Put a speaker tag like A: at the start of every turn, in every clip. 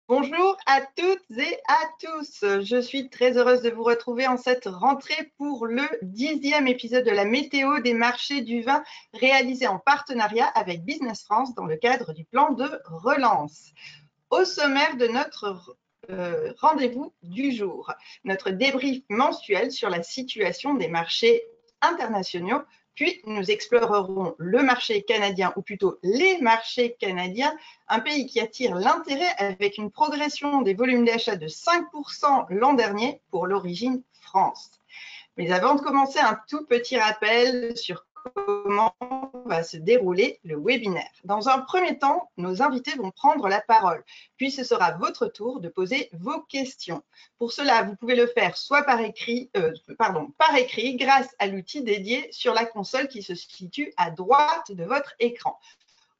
A: Bonjour à toutes et à tous. Je suis très heureuse de vous retrouver en cette rentrée pour le 10e épisode de la météo des marchés du vin réalisé en partenariat avec Business France dans le cadre du plan de relance. Au sommaire de notre rendez-vous du jour, notre débrief mensuel sur la situation des marchés internationaux. Puis, nous explorerons le marché canadien, ou plutôt les marchés canadiens, un pays qui attire l'intérêt avec une progression des volumes d'achat de 5% l'an dernier pour l'origine France. Mais avant de commencer, un tout petit rappel sur comment va se dérouler le webinaire. Dans un premier temps, nos invités vont prendre la parole, puis ce sera votre tour de poser vos questions. Pour cela, vous pouvez le faire soit par écrit grâce à l'outil dédié sur la console qui se situe à droite de votre écran.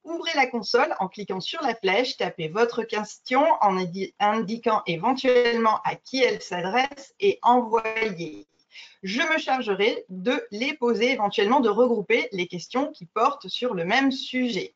A: Ouvrez la console en cliquant sur la flèche, tapez votre question en indiquant éventuellement à qui elle s'adresse et envoyez. Je me chargerai de les poser, éventuellement de regrouper les questions qui portent sur le même sujet.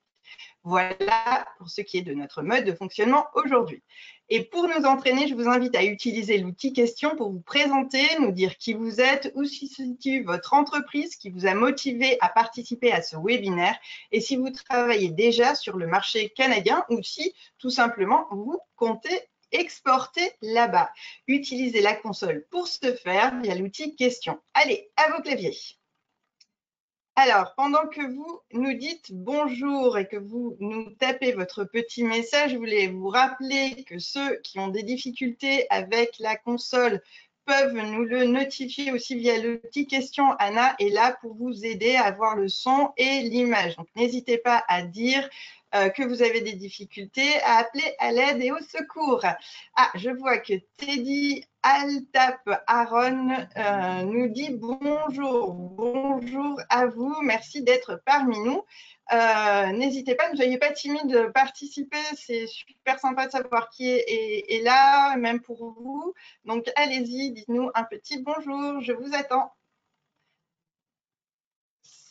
A: Voilà pour ce qui est de notre mode de fonctionnement aujourd'hui. Et pour nous entraîner, je vous invite à utiliser l'outil question pour vous présenter, nous dire qui vous êtes, où se situe votre entreprise qui vous a motivé à participer à ce webinaire et si vous travaillez déjà sur le marché canadien ou si tout simplement vous comptez exporter là-bas. Utilisez la console pour ce faire via l'outil question. Allez, à vos claviers. Alors, pendant que vous nous dites bonjour et que vous nous tapez votre petit message, je voulais vous rappeler que ceux qui ont des difficultés avec la console peuvent nous le notifier aussi via l'outil question. Anna est là pour vous aider à voir le son et l'image. Donc, n'hésitez pas à dire que vous avez des difficultés, à appeler à l'aide et au secours. Ah, je vois que Teddy Altap Aaron nous dit bonjour, bonjour à vous, merci d'être parmi nous. N'hésitez pas, ne soyez pas timide de participer, c'est super sympa de savoir qui est là, même pour vous. Donc allez-y, dites-nous un petit bonjour, je vous attends.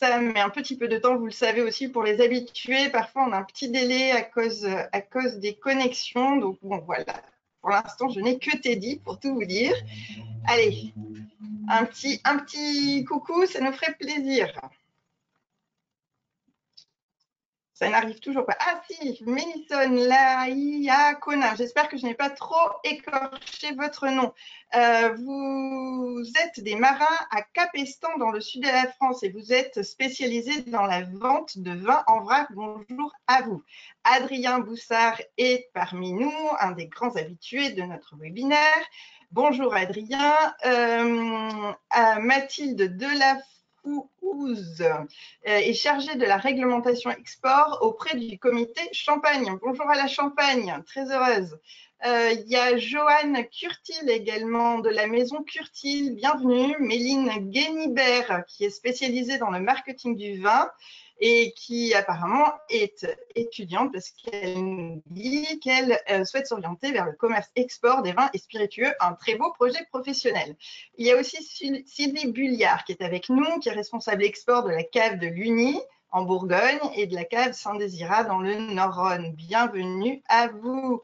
A: Ça met un petit peu de temps, vous le savez aussi, pour les habitués. Parfois, on a un petit délai à cause des connexions. Donc, bon, voilà. Pour l'instant, je n'ai que Teddy pour tout vous dire. Allez, un petit coucou, ça nous ferait plaisir. Ça n'arrive toujours pas. Ah si, Mélissone Laïa Conin. J'espère que je n'ai pas trop écorché votre nom. Vous êtes des marins à Capestan dans le sud de la France et vous êtes spécialisé dans la vente de vin en vrac. Bonjour à vous. Adrien Boussard est parmi nous, un des grands habitués de notre webinaire. Bonjour Adrien. Mathilde Delafont est chargée de la réglementation export auprès du comité Champagne. Bonjour à la Champagne, très heureuse. Il y a Joanne Curtil également de la maison Curtil, bienvenue. Méline Guénibert qui est spécialisée dans le marketing du vin et qui apparemment est étudiante parce qu'elle nous dit qu'elle souhaite s'orienter vers le commerce export des vins et spiritueux, un très beau projet professionnel. Il y a aussi Sylvie Bulliard qui est avec nous, qui est responsable export de la cave de l'Uni en Bourgogne et de la cave Saint-Désirat dans le Nord-Rhône. Bienvenue à vous.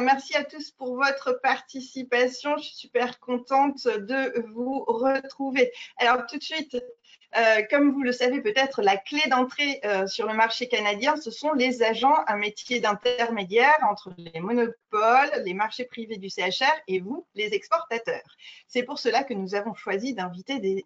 A: Merci à tous pour votre participation. Je suis super contente de vous retrouver. Alors tout de suite, comme vous le savez peut-être, la clé d'entrée sur le marché canadien, ce sont les agents, un métier d'intermédiaire entre les monopoles, les marchés privés du CHR et vous, les exportateurs. C'est pour cela que nous avons choisi d'inviter des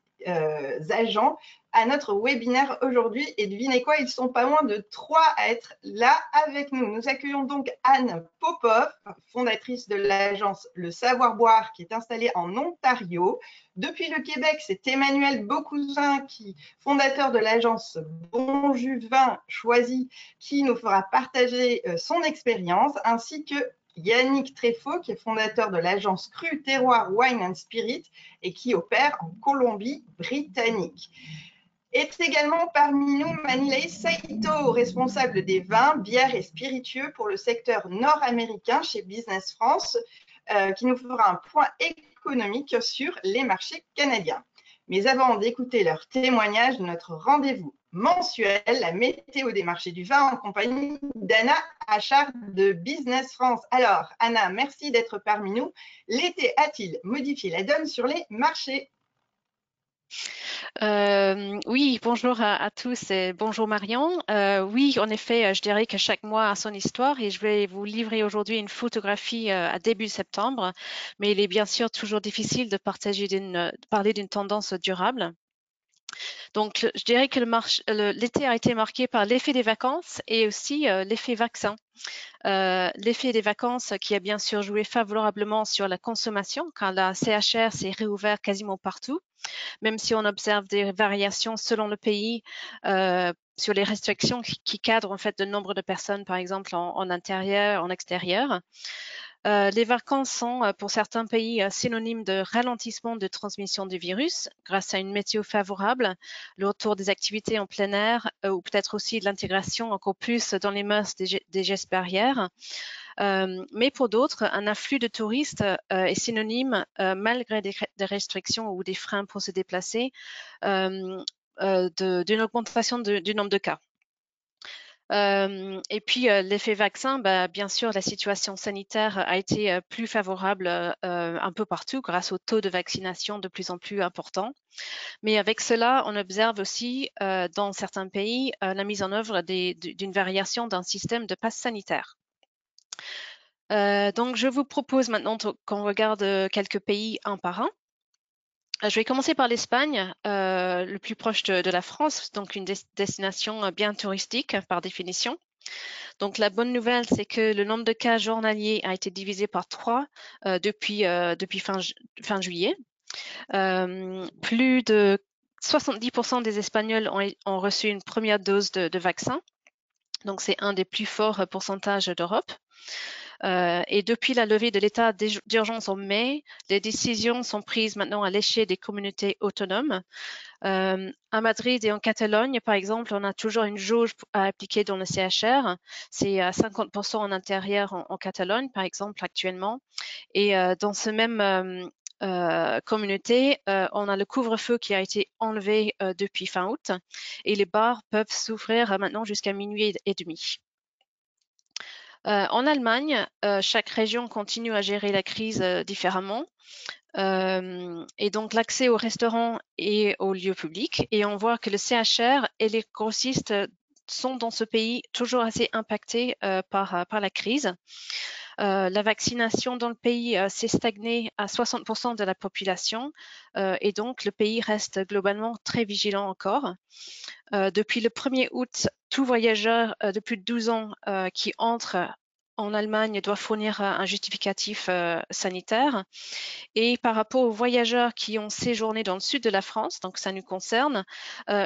A: agents à notre webinaire aujourd'hui. Et devinez quoi, ils ne sont pas moins de 3 à être là avec nous. Nous accueillons donc Anne Popov, fondatrice de l'agence Le Savoir Boire, qui est installée en Ontario. Depuis le Québec, c'est Emmanuel Beaucousin, fondateur de l'agence Bonjuvin Choisi, qui nous fera partager son expérience, ainsi que Yannick Tréfaut, qui est fondateur de l'agence Cru Terroir Wine and Spirit et qui opère en Colombie-Britannique. Est également parmi nous Manilei Saito, responsable des vins, bières et spiritueux pour le secteur nord-américain chez Business France, qui nous fera un point économique sur les marchés canadiens. Mais avant d'écouter leur témoignage, notre rendez-vous mensuel, la météo des marchés du vin, en compagnie d'Anna Achard de Business France. Alors, Anna, merci d'être parmi nous. L'été a-t-il modifié la donne sur les marchés?
B: Oui, bonjour à tous et bonjour Marion. Oui, en effet, je dirais que chaque mois a son histoire et je vais vous livrer aujourd'hui une photographie à début septembre, mais il est bien sûr toujours difficile de parler d'une tendance durable. Donc, je dirais que l'été a été marqué par l'effet des vacances et aussi l'effet vaccin. L'effet des vacances qui a bien sûr joué favorablement sur la consommation quand la CHR s'est réouverte quasiment partout, même si on observe des variations selon le pays sur les restrictions qui cadrent en fait le nombre de personnes, par exemple en intérieur, en extérieur. Les vacances sont pour certains pays synonymes de ralentissement de transmission du virus grâce à une météo favorable, le retour des activités en plein air ou peut-être aussi de l'intégration encore plus dans les mœurs des gestes barrières. Mais pour d'autres, un afflux de touristes est synonyme, malgré des restrictions ou des freins pour se déplacer, d'une augmentation du nombre de cas. Et puis l'effet vaccin, bah, bien sûr, la situation sanitaire a été plus favorable un peu partout grâce au taux de vaccination de plus en plus important. Mais avec cela, on observe aussi dans certains pays la mise en œuvre d'une variation d'un système de passe sanitaire. Donc, je vous propose maintenant qu'on regarde quelques pays un par un. Je vais commencer par l'Espagne, le plus proche de la France, donc une destination bien touristique par définition. Donc, la bonne nouvelle, c'est que le nombre de cas journaliers a été divisé par 3 depuis fin juillet. Plus de 70% des Espagnols ont reçu une première dose de vaccin. Donc, c'est un des plus forts pourcentages d'Europe. Et depuis la levée de l'état d'urgence en mai, les décisions sont prises maintenant à l'échelle des communautés autonomes. À Madrid et en Catalogne, par exemple, on a toujours une jauge à appliquer dans le CHR. C'est à 50% en intérieur en Catalogne, par exemple, actuellement. Et dans ce même communauté, on a le couvre-feu qui a été enlevé depuis fin août et les bars peuvent s'ouvrir maintenant jusqu'à minuit et demi. En Allemagne, chaque région continue à gérer la crise différemment. Et donc l'accès aux restaurants et aux lieux publics. Et on voit que le CHR et les grossistes sont dans ce pays toujours assez impactés par la crise. La vaccination dans le pays s'est stagnée à 60% de la population et donc le pays reste globalement très vigilant encore. Depuis le 1er août, tout voyageur de plus de 12 ans qui entre en Allemagne doit fournir un justificatif sanitaire. Et par rapport aux voyageurs qui ont séjourné dans le sud de la France, donc ça nous concerne,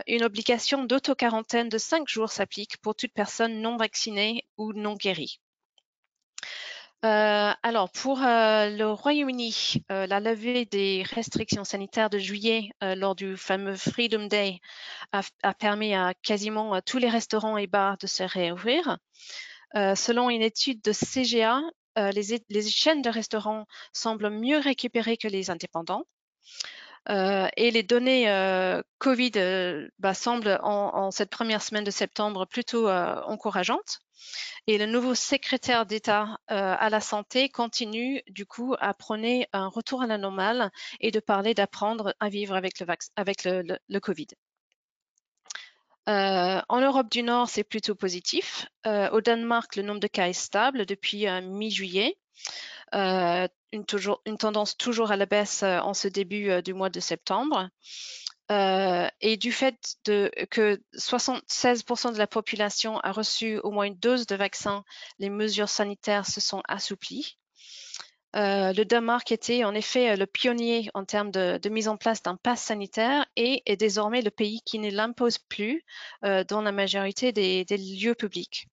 B: une obligation d'auto-quarantaine de 5 jours s'applique pour toute personne non vaccinée ou non guérie. Alors, pour le Royaume-Uni, la levée des restrictions sanitaires de juillet lors du fameux Freedom Day a permis à quasiment tous les restaurants et bars de se réouvrir. Selon une étude de CGA, les chaînes de restaurants semblent mieux récupérées que les indépendants. Et les données Covid semblent en cette première semaine de septembre plutôt encourageantes. Et le nouveau secrétaire d'État à la santé continue du coup à prôner un retour à la normale et de parler d'apprendre à vivre avec le Covid. En Europe du Nord, c'est plutôt positif. Au Danemark, le nombre de cas est stable depuis mi-juillet. Une tendance toujours à la baisse en ce début du mois de septembre. Et du fait que 76% de la population a reçu au moins une dose de vaccin, les mesures sanitaires se sont assouplies. Le Danemark était en effet le pionnier en termes de mise en place d'un pass sanitaire et est désormais le pays qui ne l'impose plus dans la majorité des lieux publics.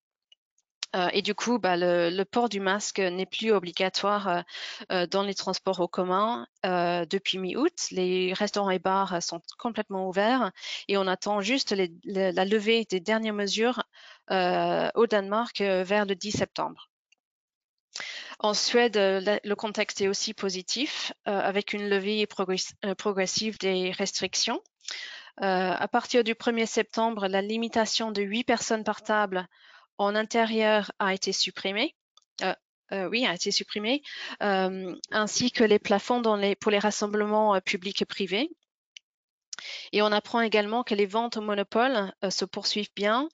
B: Et du coup, le port du masque n'est plus obligatoire dans les transports en commun depuis mi-août. Les restaurants et bars sont complètement ouverts et on attend juste la levée des dernières mesures au Danemark vers le 10 septembre. En Suède, le contexte est aussi positif, avec une levée progressive des restrictions. À partir du 1er septembre, la limitation de 8 personnes par table en intérieur a été supprimée. Oui, a été supprimée, ainsi que les plafonds pour les rassemblements publics et privés. Et on apprend également que les ventes au monopole se poursuivent bien.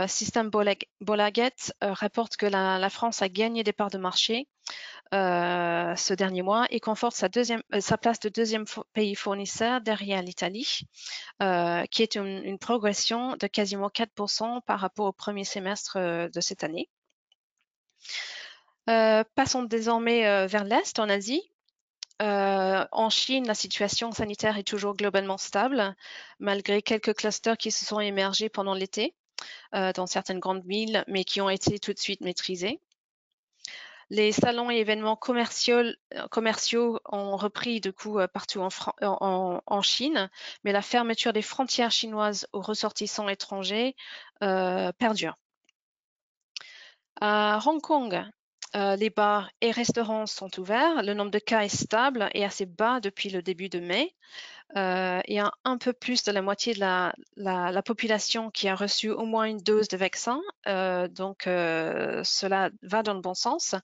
B: System Bolaget rapporte que la France a gagné des parts de marché ce dernier mois et conforte sa place de deuxième pays fournisseur derrière l'Italie, qui est une progression de quasiment 4% par rapport au premier semestre de cette année. Passons désormais vers l'Est, en Asie. En Chine, la situation sanitaire est toujours globalement stable, malgré quelques clusters qui se sont émergés pendant l'été dans certaines grandes villes, mais qui ont été tout de suite maîtrisés. Les salons et événements commerciaux ont repris de coup partout en Chine, mais la fermeture des frontières chinoises aux ressortissants étrangers perdure. À Hong Kong, les bars et restaurants sont ouverts. Le nombre de cas est stable et assez bas depuis le début de mai. Il y a un peu plus de la moitié de la population qui a reçu au moins une dose de vaccin. Donc, cela va dans le bon sens.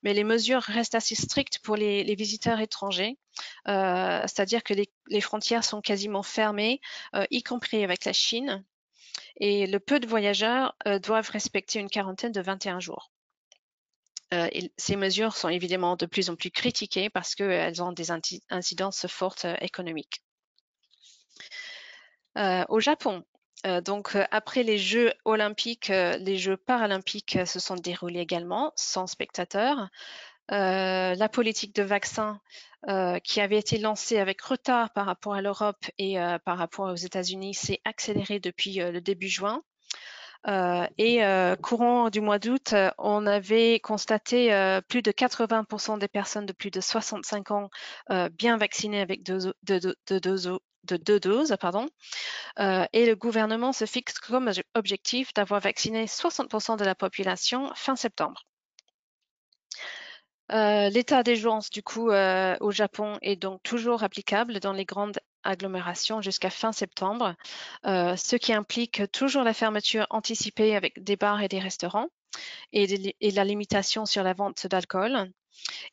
B: Mais les mesures restent assez strictes pour les visiteurs étrangers. C'est-à-dire que les frontières sont quasiment fermées, y compris avec la Chine. Et le peu de voyageurs doivent respecter une quarantaine de 21 jours. Ces mesures sont évidemment de plus en plus critiquées parce qu'elles ont des incidences fortes économiques. Au Japon, donc après les Jeux olympiques, les Jeux paralympiques se sont déroulés également sans spectateurs. La politique de vaccin qui avait été lancée avec retard par rapport à l'Europe et par rapport aux États-Unis s'est accélérée depuis le début juin. Courant du mois d'août, on avait constaté plus de 80% des personnes de plus de 65 ans bien vaccinées avec deux doses. Et le gouvernement se fixe comme objectif d'avoir vacciné 60% de la population fin septembre. L'état d'urgence, du coup, au Japon est donc toujours applicable dans les grandes agglomérations jusqu'à fin septembre, ce qui implique toujours la fermeture anticipée avec des bars et des restaurants et la limitation sur la vente d'alcool.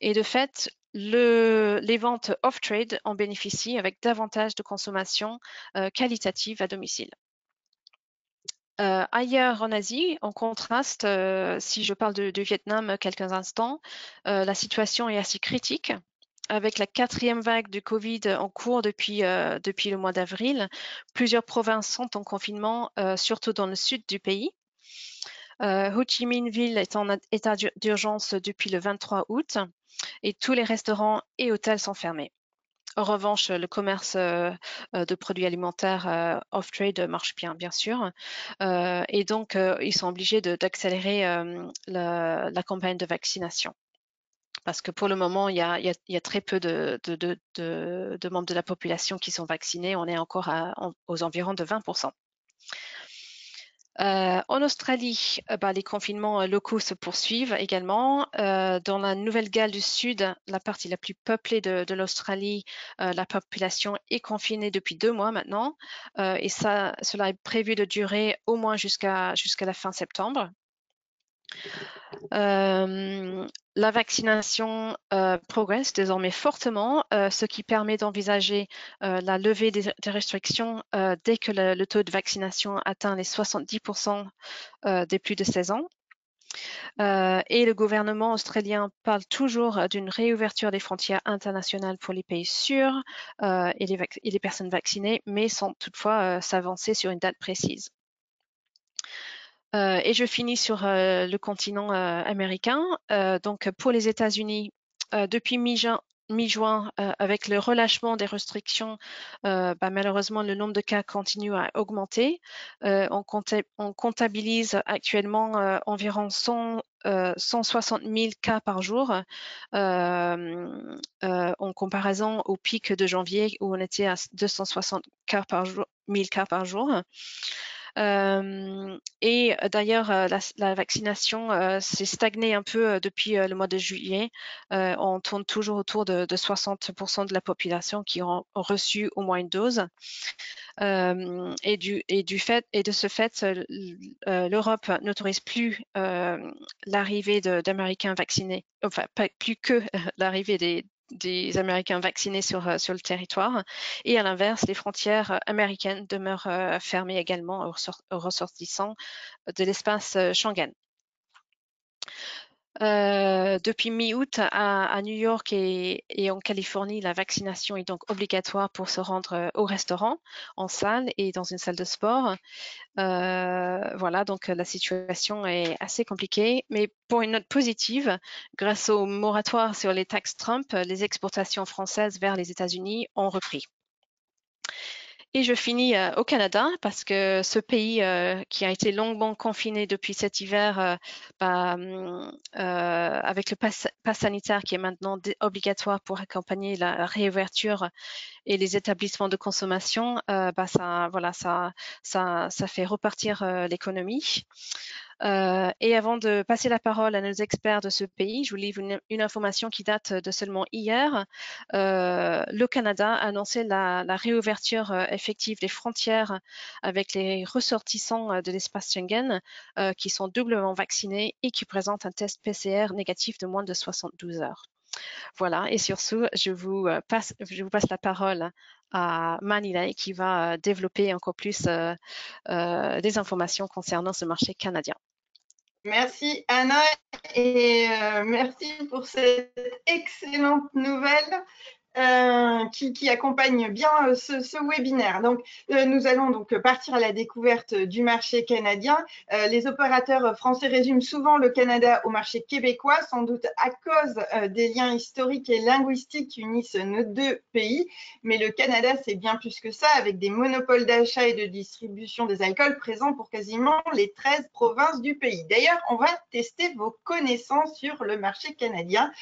B: Et de fait, les ventes off-trade en bénéficient avec davantage de consommation qualitative à domicile. Ailleurs en Asie, en contraste, si je parle du Vietnam quelques instants, la situation est assez critique. Avec la 4e vague du Covid en cours depuis le mois d'avril, plusieurs provinces sont en confinement, surtout dans le sud du pays. Ho Chi Minh Ville est en état d'urgence depuis le 23 août et tous les restaurants et hôtels sont fermés. En revanche, le commerce de produits alimentaires off-trade marche bien sûr. Et donc, ils sont obligés d'accélérer la campagne de vaccination. Parce que pour le moment, il y a très peu de membres de la population qui sont vaccinés. On est encore aux environs de 20%. En Australie, les confinements locaux se poursuivent également. Dans la Nouvelle-Galles du Sud, la partie la plus peuplée de l'Australie, la population est confinée depuis 2 mois maintenant, et cela est prévu de durer au moins jusqu'à la fin septembre. La vaccination progresse désormais fortement, ce qui permet d'envisager la levée des restrictions dès que le taux de vaccination atteint les 70% des plus de 16 ans. Et le gouvernement australien parle toujours d'une réouverture des frontières internationales pour les pays sûrs et les personnes vaccinées, mais sans toutefois s'avancer sur une date précise. Et je finis sur le continent américain. Donc pour les États-Unis, depuis mi-juin, avec le relâchement des restrictions, malheureusement, le nombre de cas continue à augmenter. On comptabilise actuellement environ 160 000 cas par jour, en comparaison au pic de janvier où on était à 260 000 cas par jour. Et d'ailleurs, la vaccination s'est stagnée un peu depuis le mois de juillet. On tourne toujours autour de 60% de la population qui ont reçu au moins une dose. Et de ce fait, l'Europe n'autorise plus l'arrivée d'Américains vaccinés, enfin pas plus que l'arrivée des Américains vaccinés sur le territoire. Et à l'inverse, les frontières américaines demeurent fermées également aux ressortissants de l'espace Schengen. Depuis mi-août à New York et en Californie, la vaccination est donc obligatoire pour se rendre au restaurant, en salle et dans une salle de sport. Voilà, donc la situation est assez compliquée. Mais pour une note positive, grâce au moratoire sur les taxes Trump, les exportations françaises vers les États-Unis ont repris. Et je finis au Canada parce que ce pays qui a été longuement confiné depuis cet hiver, avec le pass sanitaire qui est maintenant obligatoire pour accompagner la réouverture et les établissements de consommation, ça fait repartir l'économie. Et avant de passer la parole à nos experts de ce pays, je vous livre une information qui date de seulement hier. Le Canada a annoncé la réouverture effective des frontières avec les ressortissants de l'espace Schengen qui sont doublement vaccinés et qui présentent un test PCR négatif de moins de 72 heures. Voilà, et sur ce, je vous passe la parole à Manilay qui va développer encore plus des informations concernant ce marché canadien.
A: Merci Anna et merci pour cette excellente nouvelle qui accompagne bien ce webinaire. Donc, nous allons donc partir à la découverte du marché canadien. Les opérateurs français résument souvent le Canada au marché québécois, sans doute à cause des liens historiques et linguistiques qui unissent nos deux pays. Mais le Canada, c'est bien plus que ça, avec des monopoles d'achat et de distribution des alcools présents pour quasiment les 13 provinces du pays. D'ailleurs, on va tester vos connaissances sur le marché canadien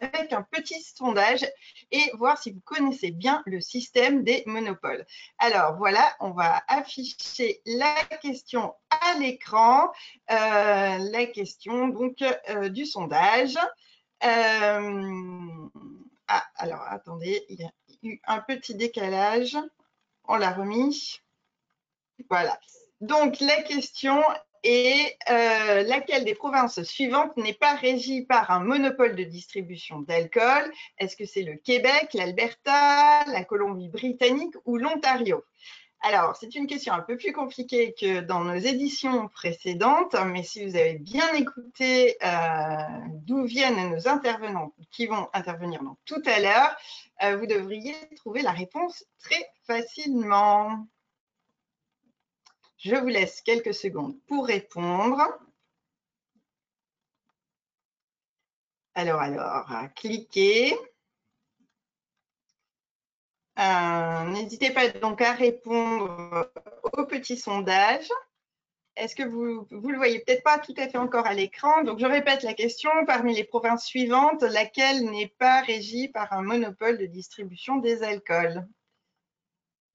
A: avec un petit sondage et voir si vous connaissez bien le système des monopoles. Alors voilà, on va afficher la question à l'écran, la question donc du sondage. Alors attendez, il y a eu un petit décalage, on l'a remis. Voilà. Donc la question et laquelle des provinces suivantes n'est pas régie par un monopole de distribution d'alcool? Est-ce que c'est le Québec, l'Alberta, la Colombie-Britannique ou l'Ontario? Alors, c'est une question un peu plus compliquée que dans nos éditions précédentes, mais si vous avez bien écouté d'où viennent nos intervenants qui vont intervenir donc tout à l'heure, vous devriez trouver la réponse très facilement. Je vous laisse quelques secondes pour répondre. Alors, cliquez. N'hésitez pas donc à répondre au petit sondage. Est-ce que vous le voyez peut-être pas tout à fait encore à l'écran? Donc, je répète la question. Parmi les provinces suivantes, laquelle n'est pas régie par un monopole de distribution des alcools?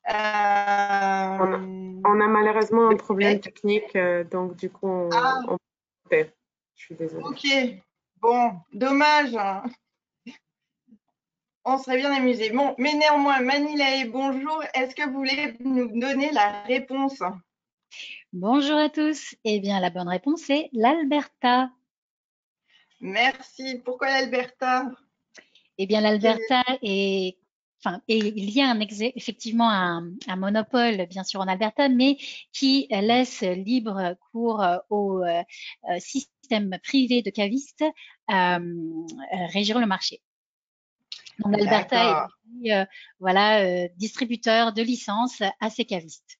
C: On a malheureusement un problème technique, donc du coup, on perd. Je suis désolée.
A: Ok, bon, dommage. On serait bien amusé. Bon, mais néanmoins, Manilay, bonjour. Est-ce que vous voulez nous donner la réponse?
D: Bonjour à tous. Eh bien, la bonne réponse est l'Alberta.
A: Merci. Pourquoi l'Alberta?
D: Eh bien, l'Alberta est... Enfin, et il y a effectivement un monopole, bien sûr, en Alberta, mais qui laisse libre cours au système privé de cavistes régir le marché. Donc, l'Alberta est distributeur de licences à ses cavistes.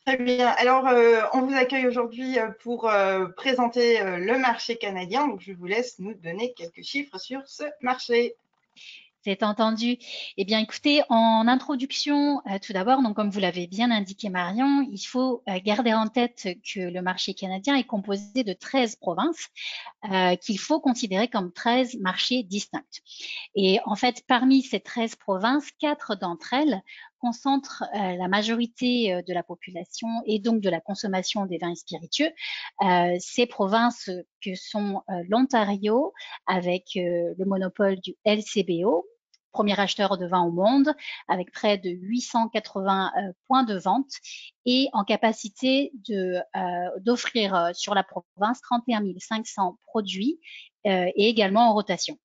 A: Très bien. Alors, on vous accueille aujourd'hui pour présenter le marché canadien. Donc, je vous laisse nous donner quelques chiffres sur ce marché.
D: C'est entendu. Eh bien, écoutez, en introduction, tout d'abord, donc comme vous l'avez bien indiqué, Marion, il faut garder en tête que le marché canadien est composé de 13 provinces qu'il faut considérer comme 13 marchés distincts. Et en fait, parmi ces 13 provinces, 4 d'entre elles concentre la majorité de la population et donc de la consommation des vins spiritueux. Ces provinces que sont l'Ontario avec le monopole du LCBO, premier acheteur de vin au monde, avec près de 880 points de vente et en capacité d'offrir sur la province 31 500 produits et également en rotation.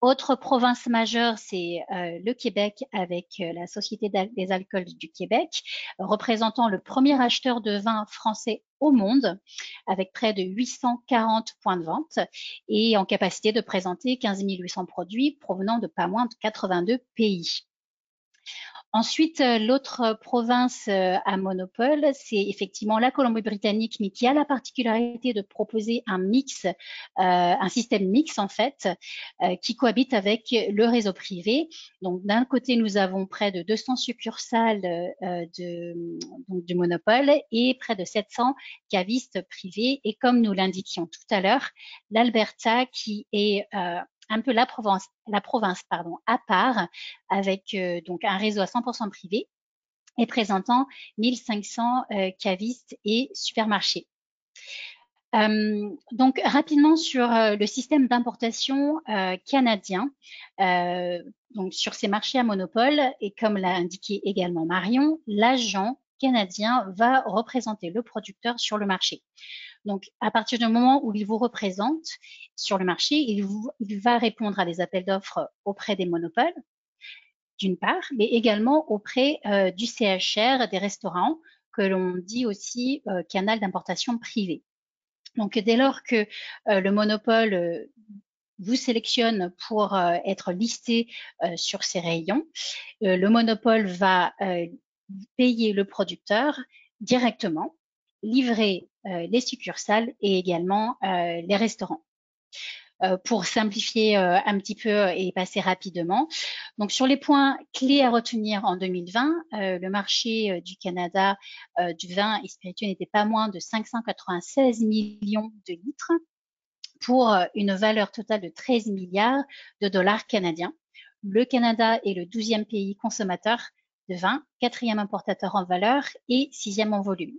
D: Autre province majeure, c'est le Québec avec la Société des alcools du Québec, représentant le premier acheteur de vin français au monde, avec près de 840 points de vente et en capacité de présenter 15 800 produits provenant de pas moins de 82 pays. Ensuite, l'autre province à monopole, c'est effectivement la Colombie-Britannique, mais qui a la particularité de proposer un mix, un système mix en fait, qui cohabite avec le réseau privé. Donc, d'un côté, nous avons près de 200 succursales du monopole et près de 700 cavistes privés. Et comme nous l'indiquions tout à l'heure, l'Alberta qui est un peu la province à part, avec donc un réseau à 100% privé et présentant 1500 cavistes et supermarchés. Donc rapidement sur le système d'importation canadien, donc sur ces marchés à monopole, et comme l'a indiqué également Marion, l'agent canadien va représenter le producteur sur le marché. Donc, à partir du moment où il vous représente sur le marché, il va répondre à des appels d'offres auprès des monopoles, d'une part, mais également auprès du CHR, des restaurants, que l'on dit aussi canal d'importation privé. Donc, dès lors que le monopole vous sélectionne pour être listé sur ces rayons, le monopole va payer le producteur directement, livrer les succursales et également les restaurants. Pour simplifier un petit peu et passer rapidement. Donc, sur les points clés à retenir en 2020, le marché du Canada du vin et spiritueux n'était pas moins de 596 millions de litres pour une valeur totale de 13 milliards de dollars canadiens. Le Canada est le 12e pays consommateur de vin, 4e importateur en valeur et 6e en volume.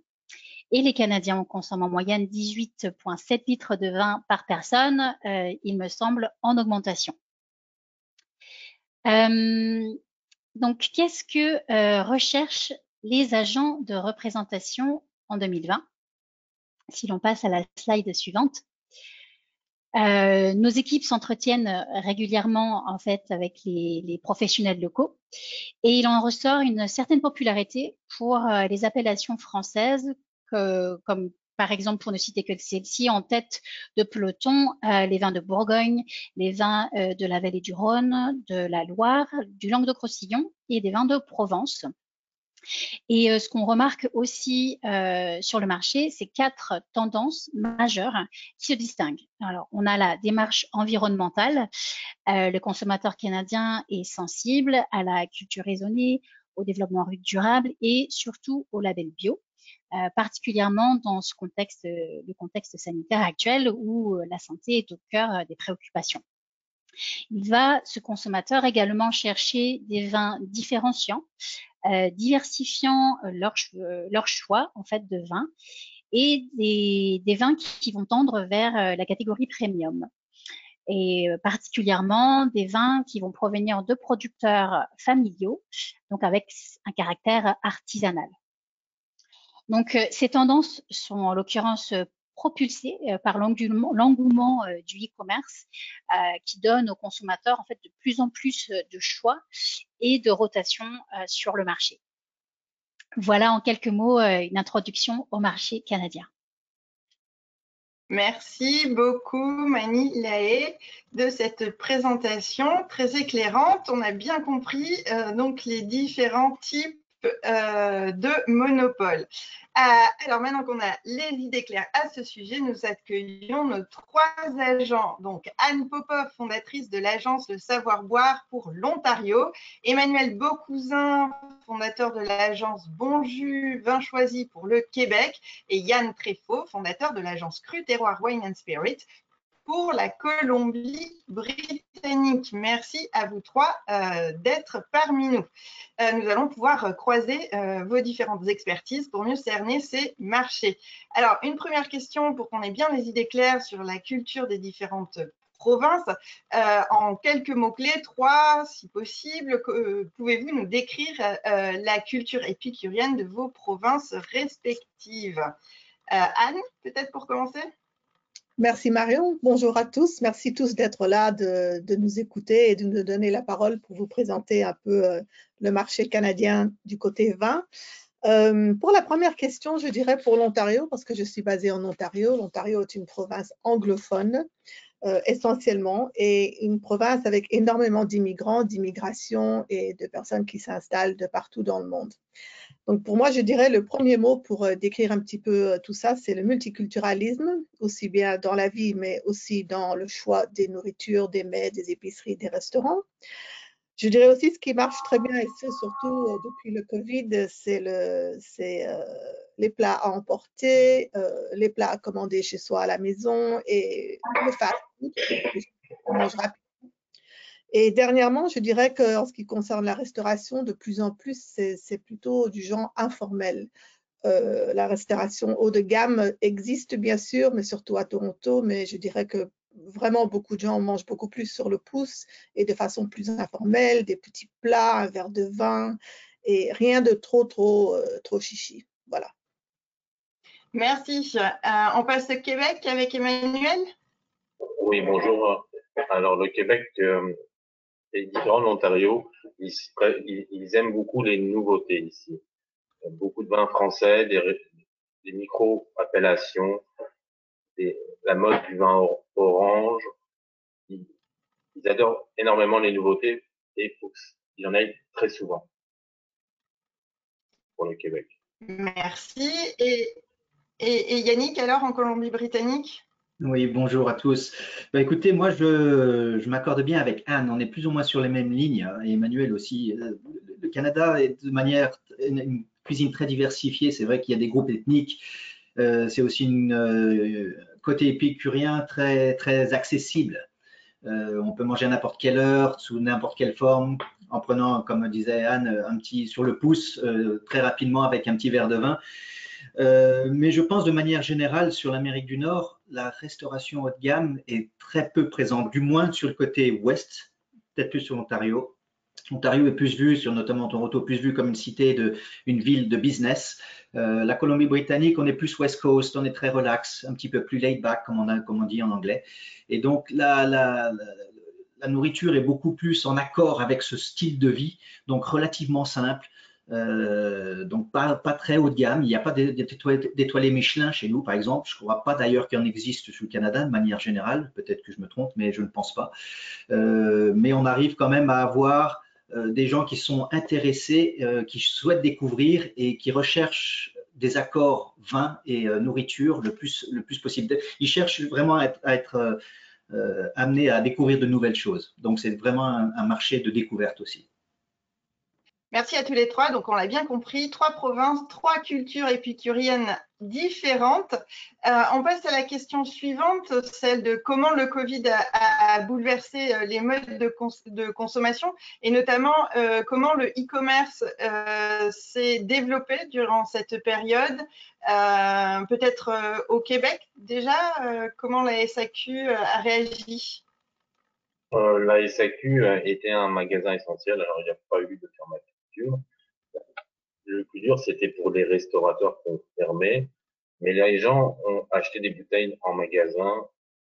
D: Et les Canadiens consomment en moyenne 18,7 litres de vin par personne, il me semble, en augmentation. Donc, qu'est-ce que recherchent les agents de représentation en 2020? Si l'on passe à la slide suivante. Nos équipes s'entretiennent régulièrement en fait avec les professionnels locaux et il en ressort une certaine popularité pour les appellations françaises comme par exemple, pour ne citer que celle-ci, en tête de peloton, les vins de Bourgogne, les vins de la vallée du Rhône, de la Loire, du Languedoc-Roussillon et des vins de Provence. Et ce qu'on remarque aussi sur le marché, c'est 4 tendances majeures qui se distinguent. Alors, on a la démarche environnementale. Le consommateur canadien est sensible à la culture raisonnée, au développement durable et surtout au label bio. Particulièrement dans le contexte sanitaire actuel où la santé est au cœur des préoccupations. Il va, ce consommateur, également chercher des vins différenciants, diversifiant leur choix en fait de vins et des vins qui vont tendre vers la catégorie premium. Et particulièrement des vins qui vont provenir de producteurs familiaux, donc avec un caractère artisanal. Donc, ces tendances sont en l'occurrence propulsées par l'engouement du e-commerce qui donne aux consommateurs en fait de plus en plus de choix et de rotation sur le marché. Voilà en quelques mots une introduction au marché canadien.
A: Merci beaucoup Mani Lae de cette présentation très éclairante. On a bien compris donc les différents types de monopole. Alors maintenant qu'on a les idées claires à ce sujet, nous accueillons nos 3 agents. Donc Anne Popov, fondatrice de l'agence Le Savoir Boire pour l'Ontario, Emmanuel Beaucousin, fondateur de l'agence Bonjus Vin Choisi pour le Québec, et Yann Tréfaut, fondateur de l'agence Cru Terroir Wine and Spirit pour la Colombie-Britannique. Merci à vous trois d'être parmi nous. Nous allons pouvoir croiser vos différentes expertises pour mieux cerner ces marchés. Alors, une première question pour qu'on ait bien les idées claires sur la culture des différentes provinces. En quelques mots-clés, 3 si possible, pouvez-vous nous décrire la culture épicurienne de vos provinces respectives? Anne, peut-être pour commencer?
E: Merci Marion, bonjour à tous, merci tous d'être là, de nous écouter et de nous donner la parole pour vous présenter un peu le marché canadien du côté vin. Pour la première question, je dirais pour l'Ontario, parce que je suis basée en Ontario. L'Ontario est une province anglophone essentiellement, et une province avec énormément d'immigrants, d'immigration et de personnes qui s'installent de partout dans le monde. Donc pour moi, je dirais le premier mot pour décrire un petit peu tout ça, c'est le multiculturalisme, aussi bien dans la vie, mais aussi dans le choix des nourritures, des mets, des épiceries, des restaurants. Je dirais aussi ce qui marche très bien, et c'est surtout depuis le Covid, c'est les plats à emporter, les plats à commander chez soi à la maison et le fast food, on mange rapidement. Et dernièrement, je dirais qu'en ce qui concerne la restauration, de plus en plus, c'est plutôt du genre informel. La restauration haut de gamme existe bien sûr, mais surtout à Toronto, mais je dirais que vraiment beaucoup de gens mangent beaucoup plus sur le pouce et de façon plus informelle, des petits plats, un verre de vin et rien de trop chichi. Voilà.
A: Merci. On passe au Québec avec Emmanuel.
F: Oui, bonjour. Alors le Québec est différent de l'Ontario. Ils aiment beaucoup les nouveautés ici. Beaucoup de vins français, des micro-appellations, la mode du vin orange. Ils adorent énormément les nouveautés et il y en a très souvent pour le Québec.
A: Merci. Et Yannick, alors, en Colombie-Britannique?
G: Oui, bonjour à tous. Bah, écoutez, moi, je m'accorde bien avec Anne. On est plus ou moins sur les mêmes lignes, et Emmanuel aussi. Le Canada est de manière une cuisine très diversifiée. C'est vrai qu'il y a des groupes ethniques. C'est aussi côté épicurien très accessible. On peut manger à n'importe quelle heure, sous n'importe quelle forme, en prenant, comme disait Anne, un petit sur le pouce, très rapidement avec un petit verre de vin. Mais je pense de manière générale sur l'Amérique du Nord, la restauration haut de gamme est très peu présente, du moins sur le côté ouest, peut-être plus sur l'Ontario. L'Ontario est plus vu, sur notamment Toronto, plus vu comme une ville de business. La Colombie-Britannique, on est plus West Coast, on est très relax, un petit peu plus laid back, comme on dit en anglais. Et donc la nourriture est beaucoup plus en accord avec ce style de vie, donc relativement simple. Donc pas très haut de gamme. Il n'y a pas d'étoilés Michelin chez nous, par exemple. Je ne crois pas d'ailleurs qu'il en existe sur le Canada de manière générale. Peut-être que je me trompe, mais je ne pense pas. Mais on arrive quand même à avoir des gens qui sont intéressés, qui souhaitent découvrir et qui recherchent des accords vin et nourriture le plus possible. Ils cherchent vraiment à être amenés à découvrir de nouvelles choses. Donc c'est vraiment un marché de découverte aussi.
A: Merci à tous les trois. Donc, on l'a bien compris, 3 provinces, 3 cultures épicuriennes différentes. On passe à la question suivante, celle de comment le Covid a bouleversé les modes de consommation et notamment comment le e-commerce s'est développé durant cette période. Peut-être au Québec déjà, comment la SAQ a réagi?
F: La SAQ était un magasin essentiel, alors il n'y a pas eu de fermeture. Le plus dur, c'était pour les restaurateurs qui ont fermé, mais les gens ont acheté des bouteilles en magasin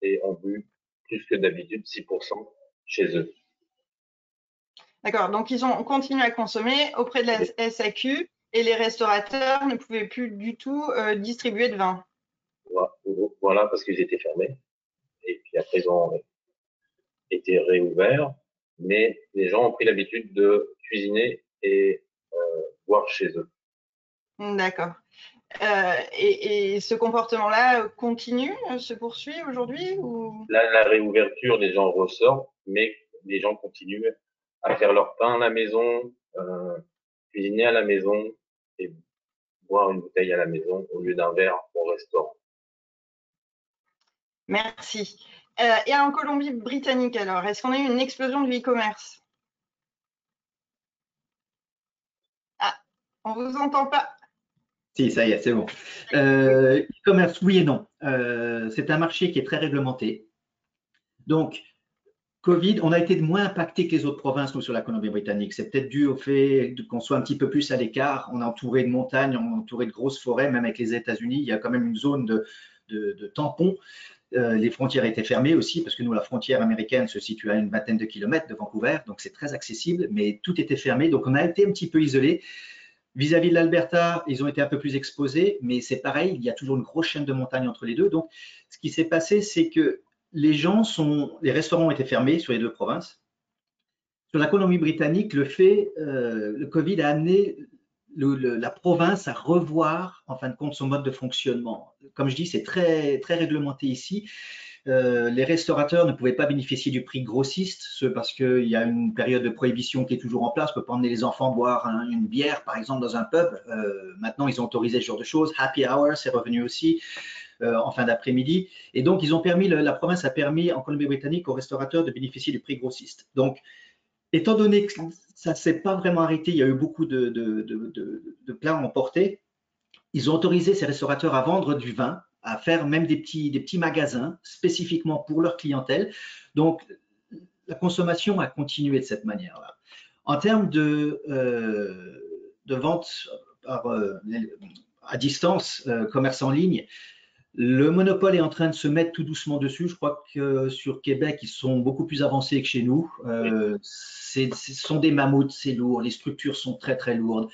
F: et ont bu plus que d'habitude 6% chez eux.
A: D'accord, donc ils ont continué à consommer auprès de la SAQ et les restaurateurs ne pouvaient plus du tout distribuer de vin.
F: Voilà, parce qu'ils étaient fermés. Et puis après, ils ont été réouverts, mais les gens ont pris l'habitude de cuisiner et boire chez eux.
A: D'accord. Et ce comportement-là continue, se poursuit aujourd'hui ou...
F: La réouverture, les gens ressortent, mais les gens continuent à faire leur pain à la maison, cuisiner à la maison et boire une bouteille à la maison au lieu d'un verre au restaurant.
A: Merci. Et en Colombie-Britannique, alors, est-ce qu'on a eu une explosion du e-commerce? Ah, on vous entend pas.
G: Si, ça y est, c'est bon. E-commerce, oui et non. C'est un marché qui est très réglementé. Donc, Covid, on a été moins impacté que les autres provinces, nous, sur la Colombie-Britannique. C'est peut-être dû au fait qu'on soit un petit peu plus à l'écart. On est entouré de montagnes, on est entouré de grosses forêts, même avec les États-Unis. Il y a quand même une zone de tampon. Les frontières étaient fermées aussi, parce que nous, la frontière américaine se situe à une vingtaine de kilomètres de Vancouver, donc c'est très accessible, mais tout était fermé. Donc, on a été un petit peu isolé. Vis-à-vis de l'Alberta, ils ont été un peu plus exposés, mais c'est pareil, il y a toujours une grosse chaîne de montagnes entre les deux. Donc, ce qui s'est passé, c'est que les restaurants ont été fermés sur les deux provinces. Sur la Colombie-Britannique, le Covid a amené la province à revoir, en fin de compte, son mode de fonctionnement. Comme je dis, c'est très, très réglementé ici. Les restaurateurs ne pouvaient pas bénéficier du prix grossiste, parce qu'il y a une période de prohibition qui est toujours en place. On ne peut pas emmener les enfants boire une bière, par exemple, dans un pub. Maintenant, ils ont autorisé ce genre de choses. Happy hour, c'est revenu aussi en fin d'après-midi. Et donc, la province a permis en Colombie-Britannique aux restaurateurs de bénéficier du prix grossiste. Donc, étant donné que ça ne s'est pas vraiment arrêté, il y a eu beaucoup de plats emportés, ils ont autorisé ces restaurateurs à vendre du vin, à faire même des petits magasins spécifiquement pour leur clientèle. Donc, la consommation a continué de cette manière-là. En termes de vente à distance, commerce en ligne, le monopole est en train de se mettre tout doucement dessus. Je crois que sur Québec, ils sont beaucoup plus avancés que chez nous. Ce sont des mammouths, c'est lourd, les structures sont très, très lourdes.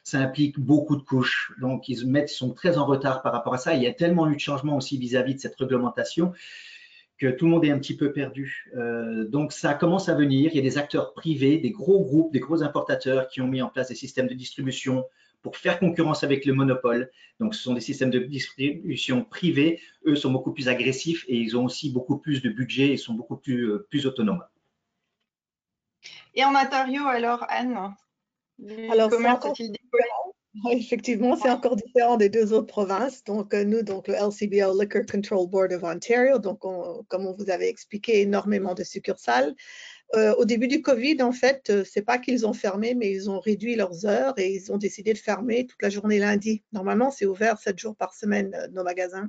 G: Ça implique beaucoup de couches. Donc, ils sont très en retard par rapport à ça. Il y a tellement eu de changements aussi vis-à-vis de cette réglementation que tout le monde est un petit peu perdu. Donc, ça commence à venir. Il y a des acteurs privés, des gros groupes, des gros importateurs qui ont mis en place des systèmes de distribution pour faire concurrence avec le monopole. Donc, ce sont des systèmes de distribution privés. Eux sont beaucoup plus agressifs et ils ont aussi beaucoup plus de budget et sont beaucoup plus autonomes.
A: Et en Ontario, alors, Anne,
E: alors,
A: commerce est-il décollé?
E: Effectivement, c'est encore différent des deux autres provinces. Donc, nous, le LCBO, Liquor Control Board of Ontario, donc, comme on vous avait expliqué, énormément de succursales. Au début du Covid, en fait, c'est pas qu'ils ont fermé, mais ils ont réduit leurs heures et ils ont décidé de fermer toute la journée lundi. Normalement, c'est ouvert 7 jours par semaine, nos magasins.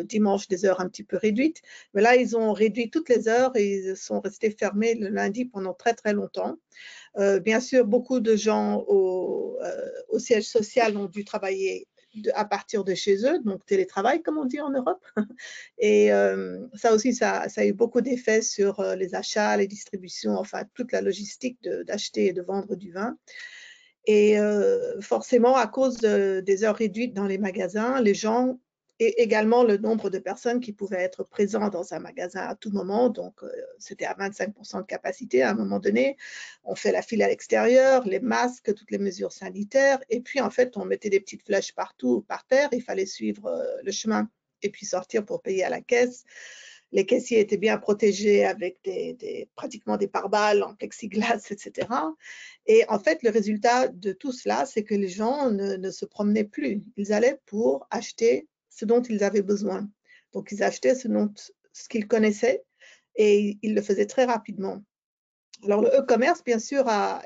E: Dimanche, des heures un petit peu réduites. Mais là, ils ont réduit toutes les heures et ils sont restés fermés le lundi pendant très, très longtemps. Bien sûr, beaucoup de gens au siège social ont dû travailler à partir de chez eux, donc télétravail, comme on dit en Europe. Et ça aussi, ça a eu beaucoup d'effets sur les achats, les distributions, enfin, toute la logistique d'acheter et de vendre du vin. Et forcément, à cause des heures réduites dans les magasins, les gens, et également le nombre de personnes qui pouvaient être présentes dans un magasin à tout moment, donc c'était à 25% de capacité à un moment donné. On fait la file à l'extérieur, les masques, toutes les mesures sanitaires, et puis en fait, on mettait des petites flèches partout par terre, il fallait suivre le chemin et puis sortir pour payer à la caisse. Les caissiers étaient bien protégés avec pratiquement des pare-balles en plexiglas, etc. Et en fait, le résultat de tout cela, c'est que les gens ne se promenaient plus. Ils allaient pour acheter ce dont ils avaient besoin. Donc, ils achetaient ce qu'ils connaissaient et ils le faisaient très rapidement. Alors, le e-commerce, bien sûr, a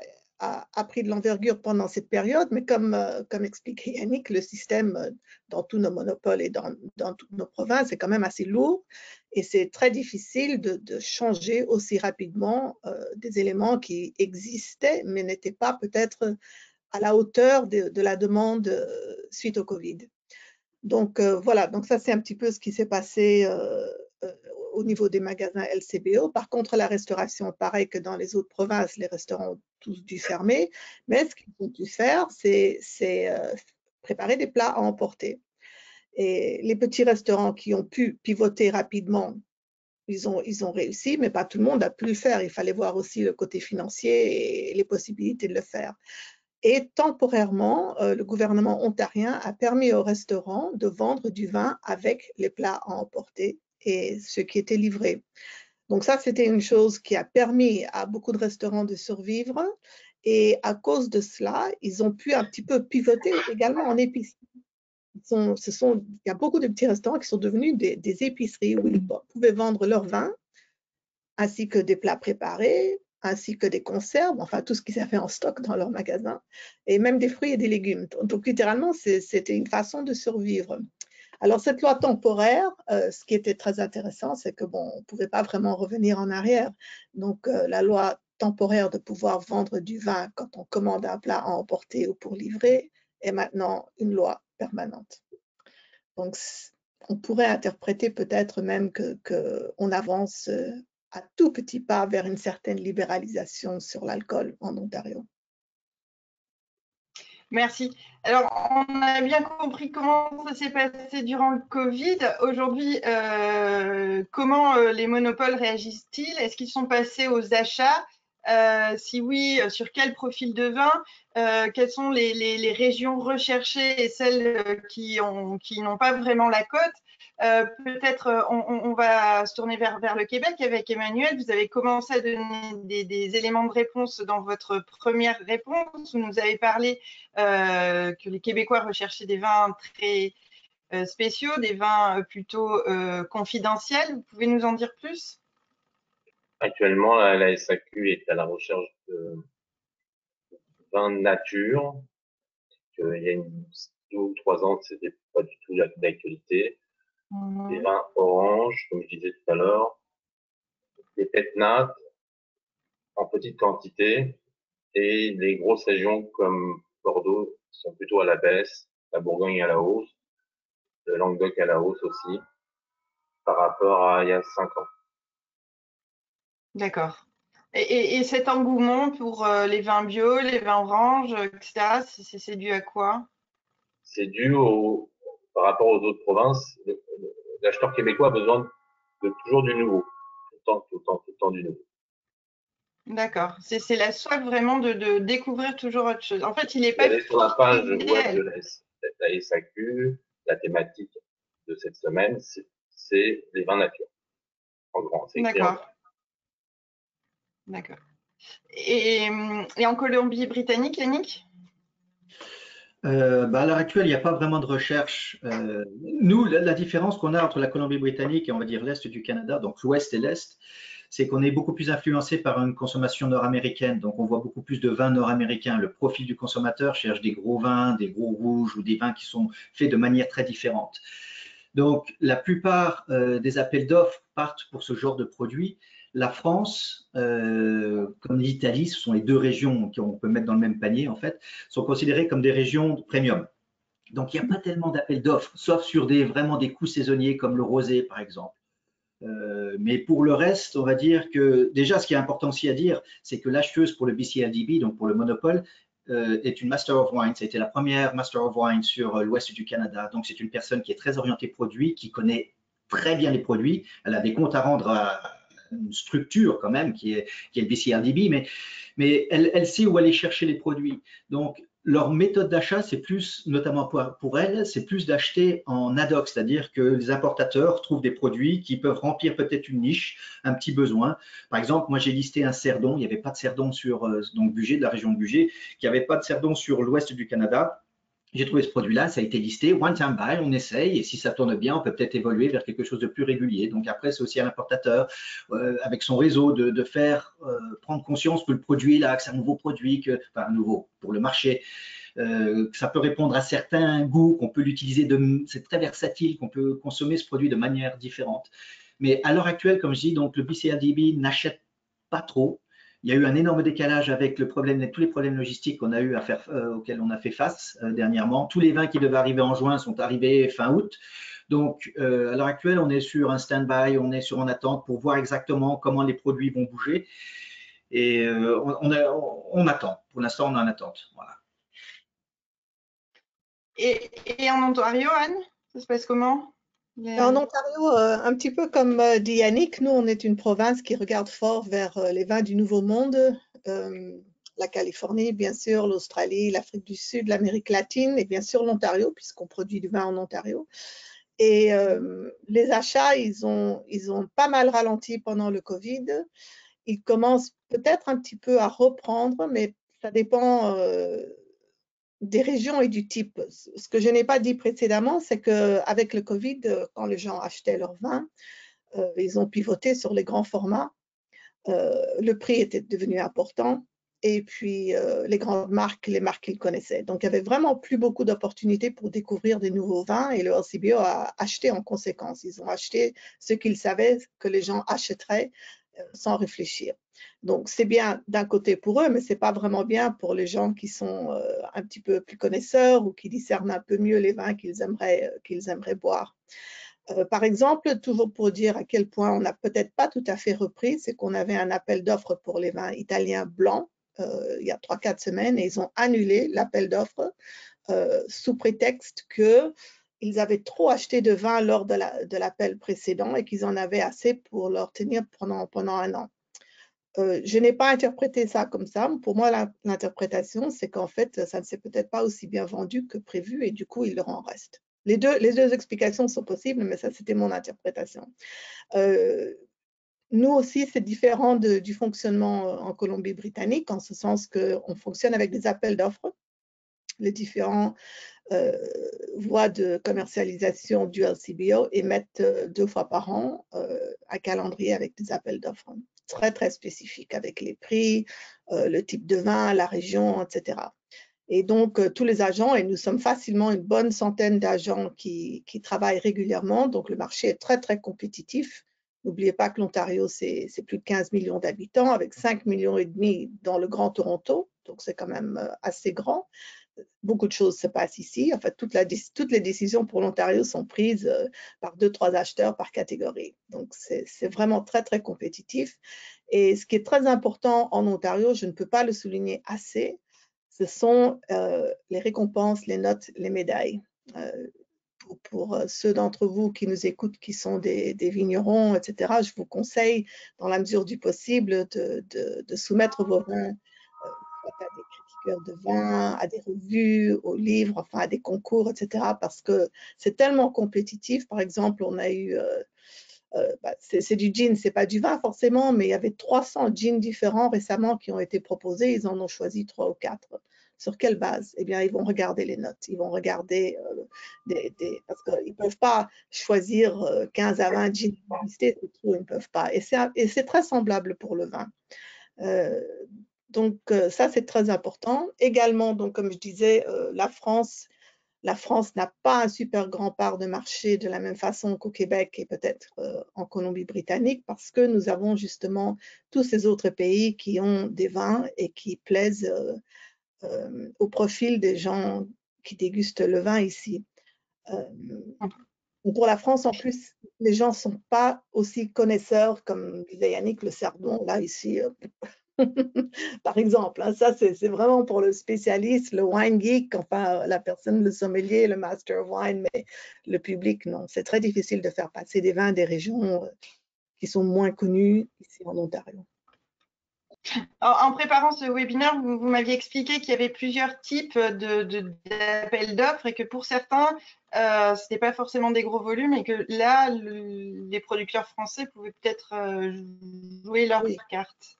E: pris de l'envergure pendant cette période, mais comme expliquait Yannick, le système dans tous nos monopoles et dans toutes nos provinces est quand même assez lourd et c'est très difficile de changer aussi rapidement des éléments qui existaient mais n'étaient pas peut-être à la hauteur de la demande suite au Covid. Donc voilà, donc ça c'est un petit peu ce qui s'est passé au niveau des magasins LCBO. Par contre, la restauration, pareil que dans les autres provinces, les restaurants ont tous dû fermer. Mais ce qu'ils ont dû faire, c'est préparer des plats à emporter. Et les petits restaurants qui ont pu pivoter rapidement, ils ont réussi, mais pas tout le monde a pu le faire. Il fallait voir aussi le côté financier et les possibilités de le faire. Et temporairement, le gouvernement ontarien a permis aux restaurants de vendre du vin avec les plats à emporter et ce qui était livré. Donc ça, c'était une chose qui a permis à beaucoup de restaurants de survivre. Et à cause de cela, ils ont pu un petit peu pivoter également en épicerie. il y a beaucoup de petits restaurants qui sont devenus des épiceries où ils pouvaient vendre leur vin, ainsi que des plats préparés, ainsi que des conserves, enfin tout ce qui s'est fait en stock dans leur magasin, et même des fruits et des légumes. Donc littéralement, c'était une façon de survivre. Alors cette loi temporaire, ce qui était très intéressant, c'est que bon, on ne pouvait pas vraiment revenir en arrière. Donc la loi temporaire de pouvoir vendre du vin quand on commande un plat à emporter ou pour livrer est maintenant une loi permanente. Donc on pourrait interpréter peut-être même qu'on avance à tout petit pas vers une certaine libéralisation sur l'alcool en Ontario.
A: Merci. Alors, on a bien compris comment ça s'est passé durant le Covid. Aujourd'hui, comment les monopoles réagissent-ils? Est-ce qu'ils sont passés aux achats? Si oui, sur quel profil de vin? Quelles sont les régions recherchées et celles qui n'ont pas vraiment la cote? Peut-être on va se tourner vers le Québec avec Emmanuel. Vous avez commencé à donner des éléments de réponse dans votre première réponse. Vous nous avez parlé que les Québécois recherchaient des vins très spéciaux, des vins plutôt confidentiels. Vous pouvez nous en dire plus?
F: Actuellement, la SAQ est à la recherche de vins nature. Il y a 2 ou 3 ans, c'était pas du tout d'actualité. Des vins oranges, comme je disais tout à l'heure, des pétnates en petite quantité, et les grosses régions comme Bordeaux sont plutôt à la baisse, la Bourgogne à la hausse, le Languedoc à la hausse aussi, par rapport à il y a 5 ans.
A: D'accord. Et cet engouement pour les vins bio, les vins oranges, etc., c'est dû à quoi?
F: C'est dû par rapport aux autres provinces, l'acheteur québécois a besoin de toujours du nouveau, tout le temps du nouveau.
A: D'accord. C'est la soif vraiment de découvrir toujours autre chose. En fait, il n'est
F: Vous
A: pas
F: allez sur la page
A: fidèle.
F: web de la SAQ, la thématique de cette semaine, c'est les vins nature. En grand, c'est écrit en grand.
A: D'accord. Et en Colombie-Britannique, Yannick?
G: À l'heure actuelle, il n'y a pas vraiment de recherche. Nous, la différence qu'on a entre la Colombie-Britannique et on va dire l'Est du Canada, donc l'Ouest et l'Est, c'est qu'on est beaucoup plus influencé par une consommation nord-américaine. Donc on voit beaucoup plus de vins nord-américains. Le profil du consommateur cherche des gros vins, des gros rouges ou des vins qui sont faits de manière très différente. Donc la plupart des appels d'offres partent pour ce genre de produits. La France, comme l'Italie, ce sont les 2 régions qu'on peut mettre dans le même panier en fait, sont considérées comme des régions premium. Donc il n'y a pas tellement d'appels d'offres, sauf sur vraiment des coups saisonniers comme le rosé par exemple. Mais pour le reste, on va dire que déjà ce qui est important aussi à dire, c'est que l'acheteuse pour le BCLDB, donc pour le monopole, est une Master of Wine. Ça a été la première Master of Wine sur l'ouest du Canada. Donc c'est une personne qui est très orientée produit, qui connaît très bien les produits. Elle a des comptes à rendre à une structure quand même qui est le BCLDB, mais elle sait où aller chercher les produits. Donc leur méthode d'achat, c'est plus, notamment pour elles, c'est plus d'acheter en ad hoc, c'est-à-dire que les importateurs trouvent des produits qui peuvent remplir peut-être une niche, un petit besoin. Par exemple, moi j'ai listé un cerdon, il n'y avait pas de cerdon sur donc Bugey, de la région de Bugey, il n'y avait pas de cerdon sur l'ouest du Canada. J'ai trouvé ce produit-là, ça a été listé, one time buy, on essaye, et si ça tourne bien, on peut peut-être évoluer vers quelque chose de plus régulier. Donc après, c'est aussi à l'importateur, avec son réseau, de faire prendre conscience que le produit est là, que c'est un nouveau produit, enfin nouveau pour le marché, que ça peut répondre à certains goûts, qu'on peut l'utiliser, c'est très versatile, qu'on peut consommer ce produit de manière différente. Mais à l'heure actuelle, comme je dis, donc le BCLDB n'achète pas trop. Il y a eu un énorme décalage avec tous les problèmes logistiques qu'on a eu auxquels on a fait face dernièrement. Tous les vins qui devaient arriver en juin sont arrivés fin août. Donc, à l'heure actuelle, on est sur un stand-by, on est sur en attente pour voir exactement comment les produits vont bouger. Et on attend. Pour l'instant, on est en attente. Voilà.
A: Et en Ontario, Anne, ça se passe comment?
E: En Ontario, un petit peu comme dit Yannick, nous, on est une province qui regarde fort vers les vins du Nouveau Monde, la Californie, bien sûr, l'Australie, l'Afrique du Sud, l'Amérique latine et bien sûr l'Ontario, puisqu'on produit du vin en Ontario. Et les achats, ils ont pas mal ralenti pendant le Covid. Ils commencent peut-être un petit peu à reprendre, mais ça dépend des régions et du type. Ce que je n'ai pas dit précédemment, c'est qu'avec le Covid, quand les gens achetaient leur vin, ils ont pivoté sur les grands formats. Le prix était devenu important. Et puis, les grandes marques, les marques qu'ils connaissaient. Donc, il n'y avait vraiment plus beaucoup d'opportunités pour découvrir des nouveaux vins et le LCBO a acheté en conséquence. Ils ont acheté ce qu'ils savaient que les gens achèteraient sans réfléchir. Donc, c'est bien d'un côté pour eux, mais ce n'est pas vraiment bien pour les gens qui sont un petit peu plus connaisseurs ou qui discernent un peu mieux les vins qu'ils aimeraient boire. Par exemple, toujours pour dire à quel point on n'a peut-être pas tout à fait repris, c'est qu'on avait un appel d'offres pour les vins italiens blancs il y a 3-4 semaines et ils ont annulé l'appel d'offres sous prétexte qu'ils avaient trop acheté de vin lors de l'appel précédent et qu'ils en avaient assez pour leur tenir pendant un an. Je n'ai pas interprété ça comme ça. Pour moi, l'interprétation, c'est qu'en fait, ça ne s'est peut-être pas aussi bien vendu que prévu et du coup, il leur en reste. Les deux explications sont possibles, mais ça, c'était mon interprétation. Nous aussi, c'est différent du fonctionnement en Colombie-Britannique, en ce sens qu'on fonctionne avec des appels d'offres. Les différents voies de commercialisation du LCBO émettent 2 fois par an un calendrier avec des appels d'offres très, très spécifiques, avec les prix, le type de vin, la région, etc. Et donc, tous les agents, et nous sommes facilement une bonne centaine d'agents qui travaillent régulièrement, donc le marché est très, très compétitif. N'oubliez pas que l'Ontario, c'est plus de 15 millions d'habitants, avec 5,5 millions dans le Grand Toronto, donc c'est quand même assez grand. Beaucoup de choses se passent ici. En fait, toutes les décisions pour l'Ontario sont prises par 2-3 acheteurs par catégorie. Donc, c'est vraiment très, très compétitif. Et ce qui est très important en Ontario, je ne peux pas le souligner assez, ce sont les récompenses, les notes, les médailles. Pour ceux d'entre vous qui nous écoutent, qui sont des vignerons, etc., je vous conseille, dans la mesure du possible, de soumettre vos vins à des critiqueurs de vin, à des revues, aux livres, enfin à des concours, etc., parce que c'est tellement compétitif. Par exemple, on a eu... c'est du gin, c'est pas du vin forcément, mais il y avait 300 gins différents récemment qui ont été proposés. Ils en ont choisi 3 ou 4. Sur quelle base? Eh bien, ils vont regarder les notes. Ils vont regarder parce qu'ils ne peuvent pas choisir 15 à 20 gins listés, c'est trop, ils ne peuvent pas. Et c'est très semblable pour le vin. Donc, ça, c'est très important. Également, donc, comme je disais, la France n'a pas un super grand part de marché de la même façon qu'au Québec et peut-être en Colombie-Britannique parce que nous avons justement tous ces autres pays qui ont des vins et qui plaisent au profil des gens qui dégustent le vin ici. Pour la France, en plus, les gens ne sont pas aussi connaisseurs, comme disait Yannick, le Cerdon, là, ici, par exemple. Hein, ça, c'est vraiment pour le spécialiste, le wine geek, enfin, la personne, le sommelier, le master of wine, mais le public, non. C'est très difficile de faire passer des vins des régions qui sont moins connues ici en Ontario.
A: En préparant ce webinaire, vous m'aviez expliqué qu'il y avait plusieurs types d'appels d'offres et que pour certains, ce n'était pas forcément des gros volumes et que là, les producteurs français pouvaient peut-être jouer leur carte.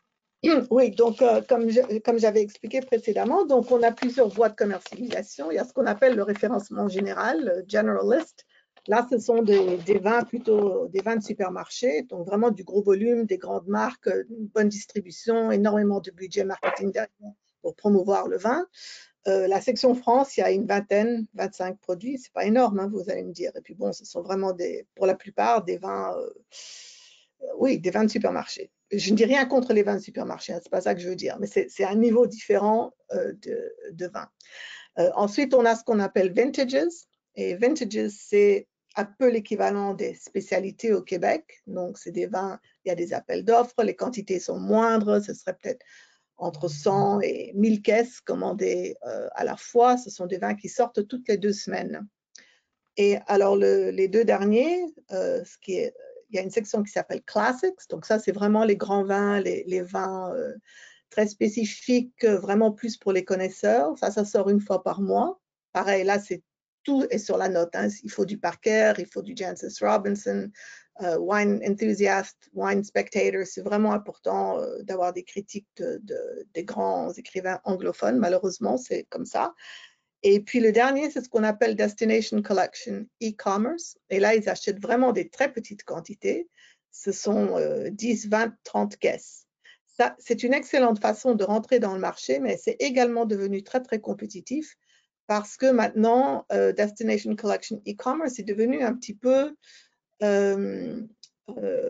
E: Oui, donc comme j'avais expliqué précédemment, donc on a plusieurs voies de commercialisation. Il y a ce qu'on appelle le référencement général, le general list. Là, ce sont des vins plutôt des vins de supermarché, donc vraiment du gros volume, des grandes marques, une bonne distribution, énormément de budget marketing derrière pour promouvoir le vin. La section France, il y a une vingtaine, 25 produits. C'est pas énorme, hein, vous allez me dire. Et puis bon, ce sont vraiment pour la plupart des vins, oui, des vins de supermarché. Je ne dis rien contre les vins de supermarché, hein, c'est pas ça que je veux dire, mais c'est un niveau différent de vin. Ensuite, on a ce qu'on appelle vintages. Et vintages, c'est un peu l'équivalent des spécialités au Québec. Donc, c'est des vins, il y a des appels d'offres, les quantités sont moindres, ce serait peut-être entre 100 et 1000 caisses commandées à la fois. Ce sont des vins qui sortent toutes les 2 semaines. Et alors, les 2 derniers, il y a une section qui s'appelle Classics. Donc, ça, c'est vraiment les grands vins, les vins très spécifiques, vraiment plus pour les connaisseurs. Ça sort 1 fois par mois. Pareil, là, tout est sur la note. Hein. Il faut du Parker, il faut du Jancis Robinson, Wine Enthusiast, Wine Spectator. C'est vraiment important d'avoir des critiques des grands écrivains anglophones. Malheureusement, c'est comme ça. Et puis le dernier, c'est ce qu'on appelle Destination Collection e-commerce. Et là, ils achètent vraiment des très petites quantités. Ce sont 10, 20, 30 caisses. Ça, c'est une excellente façon de rentrer dans le marché, mais c'est également devenu très, très compétitif parce que maintenant, Destination Collection e-commerce est devenu un petit peu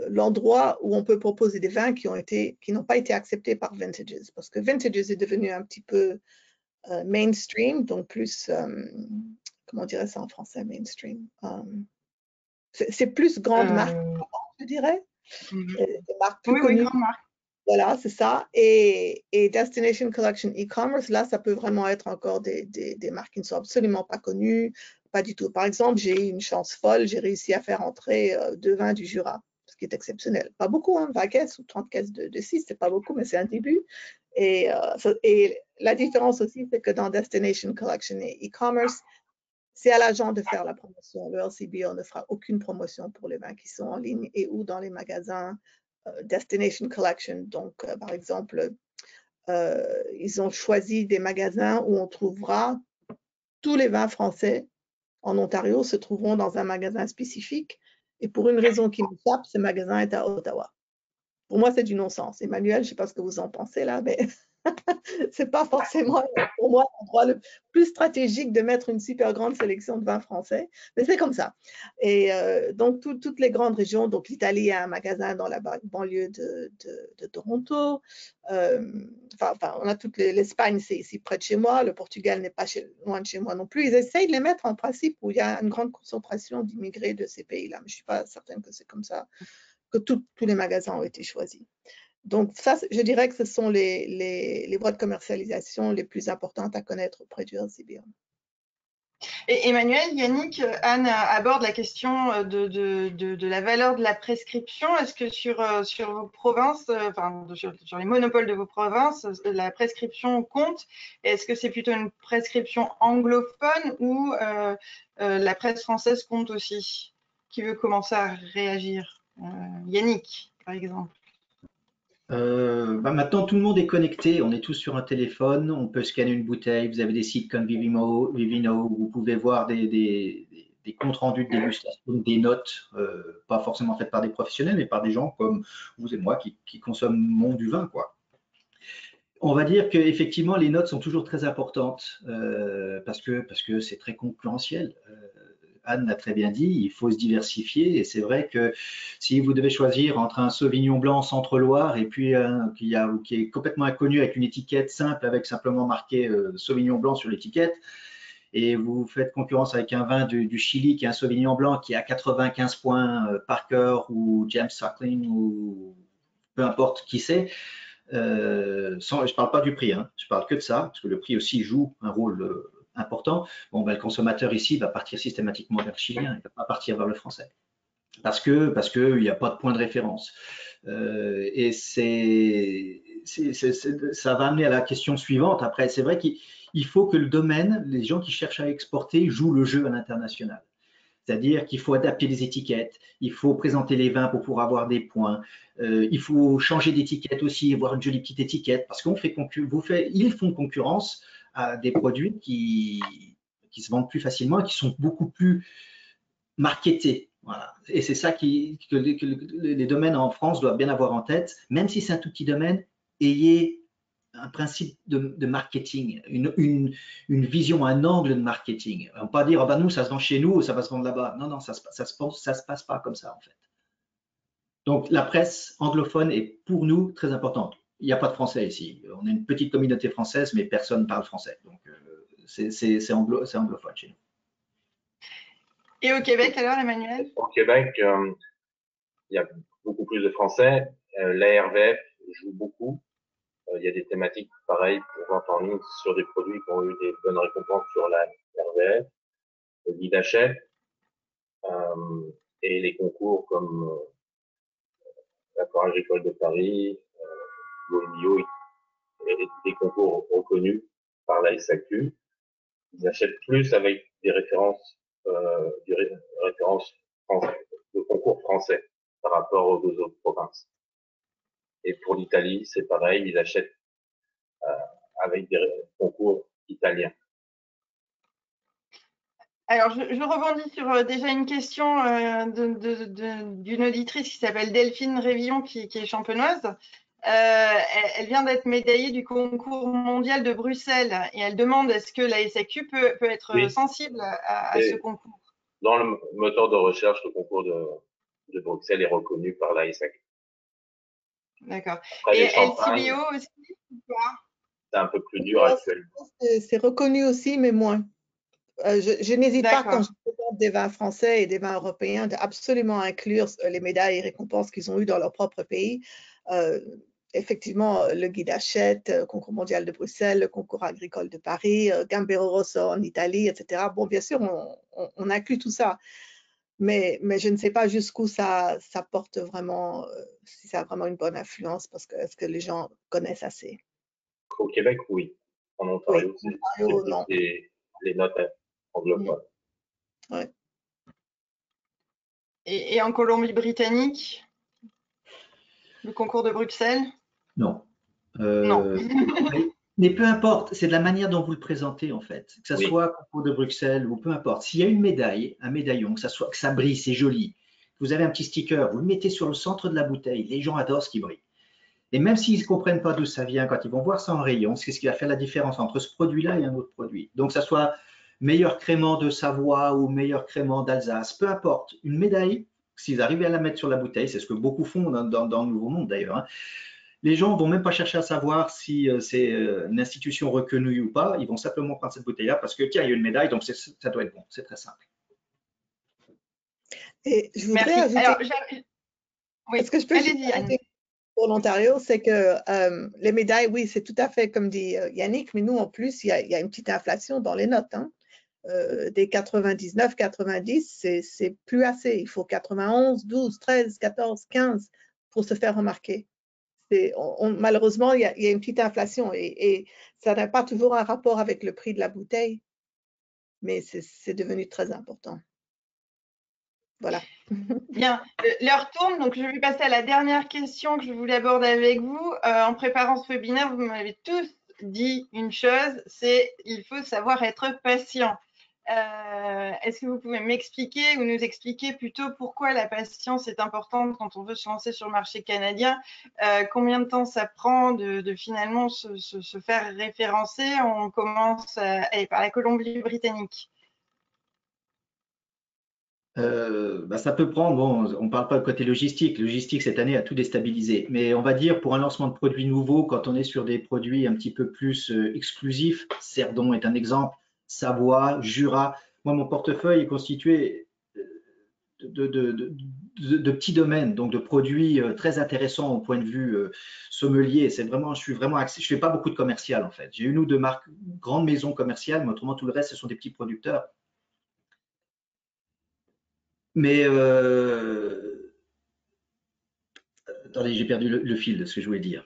E: l'endroit où on peut proposer des vins qui n'ont pas été acceptés par Vintages. Parce que Vintages est devenu un petit peu mainstream, donc plus, comment on dirait ça en français, mainstream? C'est plus grande marque, je dirais. Des marques plus connues.
A: Grande marque.
E: Voilà, c'est ça. Et Destination Collection e-commerce, là, ça peut vraiment être encore des marques qui ne sont absolument pas connues, pas du tout. Par exemple, j'ai eu une chance folle, j'ai réussi à faire entrer 2 vins du Jura, ce qui est exceptionnel. Pas beaucoup, hein, 20 caisses ou 30 caisses de 6, c'est pas beaucoup, mais c'est un début. Et la différence aussi, c'est que dans Destination Collection et e-commerce, c'est à l'agent de faire la promotion. Le LCBO ne fera aucune promotion pour les vins qui sont en ligne et ou dans les magasins Destination Collection. Donc, par exemple, ils ont choisi des magasins où on trouvera tous les vins français en Ontario se trouveront dans un magasin spécifique. Et pour une raison qui m'échappe, ce magasin est à Ottawa. Pour moi, c'est du non-sens. Emmanuel, je ne sais pas ce que vous en pensez là, mais c'est pas forcément pour moi l'endroit le plus stratégique de mettre une super grande sélection de vins français, mais c'est comme ça. Et donc toutes les grandes régions, donc l'Italie a un magasin dans la banlieue de Toronto, on a l'Espagne, c'est ici près de chez moi, le Portugal n'est pas loin de chez moi non plus. Ils essayent de les mettre en principe où il y a une grande concentration d'immigrés de ces pays-là, mais je ne suis pas certaine que c'est comme ça que tous les magasins ont été choisis. Donc, ça, je dirais que ce sont les voies de commercialisation les plus importantes à connaître auprès du LCBO.
A: Et Emmanuel, Yannick, Anne aborde la question de la valeur de la prescription. Est-ce que sur vos provinces, sur les monopoles de vos provinces, la prescription compte? Est-ce que c'est plutôt une prescription anglophone ou la presse française compte aussi? Qui veut commencer à réagir? Yannick, par exemple.
G: Maintenant, tout le monde est connecté, on est tous sur un téléphone, on peut scanner une bouteille, vous avez des sites comme Vivino, où vous pouvez voir des comptes rendus de dégustation, des notes, pas forcément faites par des professionnels, mais par des gens comme vous et moi qui consomment du vin, quoi. On va dire qu'effectivement, les notes sont toujours très importantes parce que c'est très concurrentiel. Anne l'a très bien dit, il faut se diversifier et c'est vrai que si vous devez choisir entre un Sauvignon blanc Centre-Loire et puis qui est complètement inconnu avec une étiquette simple avec simplement marqué Sauvignon blanc sur l'étiquette et vous faites concurrence avec un vin du Chili qui est un Sauvignon blanc qui a 95 points Parker ou James Suckling ou peu importe qui c'est, je ne parle pas du prix, hein, je parle que de ça parce que le prix aussi joue un rôle important, bon, ben, le consommateur ici va partir systématiquement vers le chilien, il ne va pas partir vers le français. Parce que il n'y a pas de point de référence. Et ça va amener à la question suivante. Après, c'est vrai qu'il faut que le domaine, les gens qui cherchent à exporter, jouent le jeu à l'international. C'est-à-dire qu'il faut adapter les étiquettes, il faut présenter les vins pour pouvoir avoir des points, il faut changer d'étiquette aussi, avoir une jolie petite étiquette, parce ils font concurrence à des produits qui se vendent plus facilement et qui sont beaucoup plus marketés. Voilà. Et c'est ça que les domaines en France doivent bien avoir en tête, même si c'est un tout petit domaine, ayez un principe de marketing, une vision, un angle de marketing. On ne peut pas dire, oh ben nous, ça se vend chez nous, ça va se vendre là-bas. Non, non, ça se passe pas comme ça, en fait. Donc, la presse anglophone est pour nous très importante. Il n'y a pas de français ici. On a une petite communauté française, mais personne ne parle français. Donc, c'est anglophone chez nous.
A: Et au Québec, alors, Emmanuel?
F: Au Québec, il y a beaucoup plus de Français. L'ARVF joue beaucoup. Il y a des thématiques pareilles pour vente en ligne sur des produits qui ont eu des bonnes récompenses sur la RVF, le guide d'achat, et les concours comme la Foire agricole de Paris, l'OMIO, et des concours reconnus par la SAQ. Ils achètent plus avec des références de concours français par rapport aux deux autres provinces. Et pour l'Italie, c'est pareil, ils achètent avec des concours italiens.
A: Alors, je rebondis sur déjà une question d'une auditrice qui s'appelle Delphine Révillon, qui est champenoise. Elle vient d'être médaillée du concours mondial de Bruxelles et elle demande est-ce que la SAQ peut être sensible à ce concours?
F: Dans le moteur de recherche, le concours de Bruxelles est reconnu par la SAQ.
A: D'accord. Et LCBO aussi ou pas?
F: C'est un peu plus dur actuellement.
E: C'est reconnu aussi, mais moins. Je n'hésite pas, quand je présente des vins français et des vins européens, d'absolument inclure les médailles et récompenses qu'ils ont eues dans leur propre pays. Effectivement, le guide Hachette, le concours mondial de Bruxelles, le concours agricole de Paris, Gambero Rosso en Italie, etc. Bon, bien sûr, on inclut tout ça, mais je ne sais pas jusqu'où ça porte vraiment, si ça a vraiment une bonne influence, parce que est-ce que les gens connaissent assez?
F: Au Québec, oui. En Ontario,
E: Oui.
F: c'est les notes anglophones.
E: Ouais.
A: Et en Colombie-Britannique, le concours de Bruxelles?
G: Non.
A: Non.
G: Mais peu importe, c'est de la manière dont vous le présentez en fait, que ça soit concours de Bruxelles ou peu importe. S'il y a une médaille, un médaillon, que ça brille, c'est joli. Vous avez un petit sticker, vous le mettez sur le centre de la bouteille, les gens adorent ce qui brille. Et même s'ils ne comprennent pas d'où ça vient, quand ils vont voir ça en rayon, c'est ce qui va faire la différence entre ce produit-là et un autre produit. Donc, que ça soit meilleur crément de Savoie ou meilleur crément d'Alsace, peu importe, une médaille, s'ils arrivent à la mettre sur la bouteille, c'est ce que beaucoup font dans le Nouveau Monde d'ailleurs, hein. Les gens ne vont même pas chercher à savoir si c'est une institution reconnue ou pas, ils vont simplement prendre cette bouteille-là parce que tiens, il y a une médaille, donc ça doit être bon, c'est très simple.
E: Et je voudrais ajouter…
A: Alors, oui,
E: est-ce que je peux ajouter pour l'Ontario, c'est que les médailles, oui, c'est tout à fait comme dit Yannick, mais nous, en plus, il y a une petite inflation dans les notes. Hein. Des 99, 90, c'est plus assez. Il faut 91, 12, 13, 14, 15 pour se faire remarquer. Malheureusement, il y a une petite inflation et ça n'a pas toujours un rapport avec le prix de la bouteille, mais c'est devenu très important. Voilà.
A: Bien, l'heure tourne, donc je vais passer à la dernière question que je voulais aborder avec vous. En préparant ce webinaire, vous m'avez tous dit une chose, c'est il faut savoir être patient. Est-ce que vous pouvez m'expliquer ou nous expliquer plutôt pourquoi la patience est importante quand on veut se lancer sur le marché canadien? Combien de temps ça prend de finalement se faire référencer? On commence par la Colombie-Britannique.
G: Ça peut prendre, bon, on ne parle pas de côté logistique. Logistique, cette année, a tout déstabilisé. Mais on va dire, pour un lancement de produits nouveaux, quand on est sur des produits un petit peu plus exclusifs, Cerdon est un exemple, Savoie, Jura. Moi, mon portefeuille est constitué de petits domaines, donc de produits très intéressants au point de vue sommelier. Je suis vraiment axé. Je fais pas beaucoup de commercial, en fait. J'ai une ou deux marques, grandes maisons commerciales, mais autrement, tout le reste, ce sont des petits producteurs. Mais attendez, j'ai perdu le fil de ce que je voulais dire.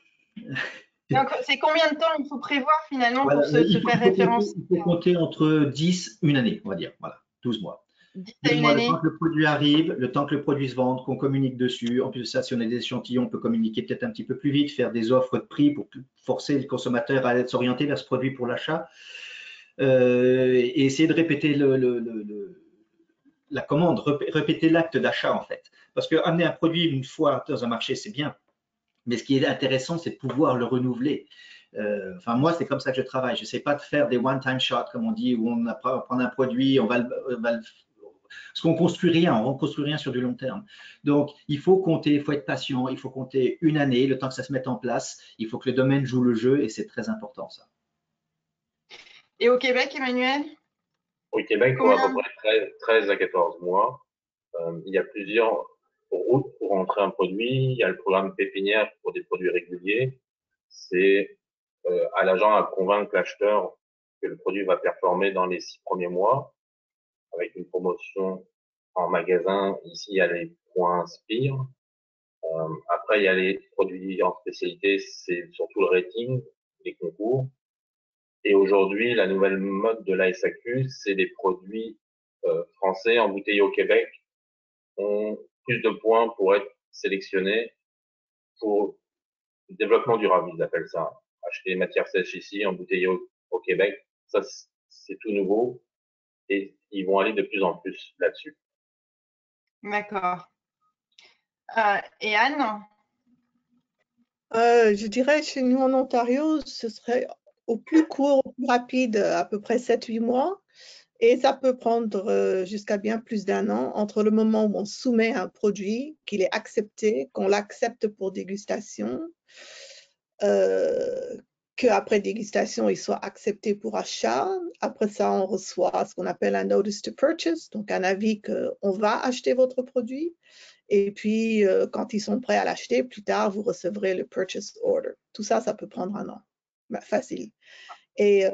A: Donc, c'est combien de temps il faut prévoir finalement pour se faire référencer?
G: Il faut compter entre 10, une année, on va dire, voilà, 12 mois.
A: 10 à une
G: mois,
A: année.
G: le temps que le produit arrive, le temps que le produit se vende, qu'on communique dessus. En plus de ça, si on a des échantillons, on peut communiquer peut-être un petit peu plus vite, faire des offres de prix pour forcer le consommateur à s'orienter vers ce produit pour l'achat. Et essayer de répéter la commande, répéter l'acte d'achat en fait. Parce que amener un produit une fois dans un marché, c'est bien. Mais ce qui est intéressant, c'est de pouvoir le renouveler. Enfin, moi, c'est comme ça que je travaille. Je ne sais pas de faire des one-time shots, comme on dit, où on prend un produit, parce qu'on ne construit rien, on ne construit rien sur du long terme. Donc, il faut compter, il faut être patient, il faut compter une année, le temps que ça se mette en place. Il faut que le domaine joue le jeu et c'est très important, ça.
A: Et au Québec, Emmanuel?
F: Au Québec, pour à peu près 13 à 14 mois. Il y a plusieurs routes pour entrer un produit. Il y a le programme pépinière pour des produits réguliers. C'est à l'agent à convaincre l'acheteur que le produit va performer dans les 6 premiers mois avec une promotion en magasin. Ici, il y a les points Spire. Après, il y a les produits en spécialité, c'est surtout le rating, les concours. Et aujourd'hui, la nouvelle mode de la SAQ, c'est des produits français embouteillés au Québec ont plus de points pour être sélectionnés pour le développement durable, ils appellent ça. Acheter des matières sèches ici, embouteillées au Québec, ça c'est tout nouveau. Et ils vont aller de plus en plus là-dessus.
A: D'accord. Et Anne?
E: Je dirais chez nous en Ontario, ce serait au plus court, au plus rapide, à peu près 7-8 mois. Et ça peut prendre jusqu'à bien plus d'1 an entre le moment où on soumet un produit, qu'il est accepté, qu'on l'accepte pour dégustation, qu'après dégustation, il soit accepté pour achat. Après ça, on reçoit ce qu'on appelle un notice to purchase, donc un avis qu'on va acheter votre produit. Et puis, quand ils sont prêts à l'acheter, plus tard, vous recevrez le purchase order. Tout ça, ça peut prendre 1 an. Facile. Et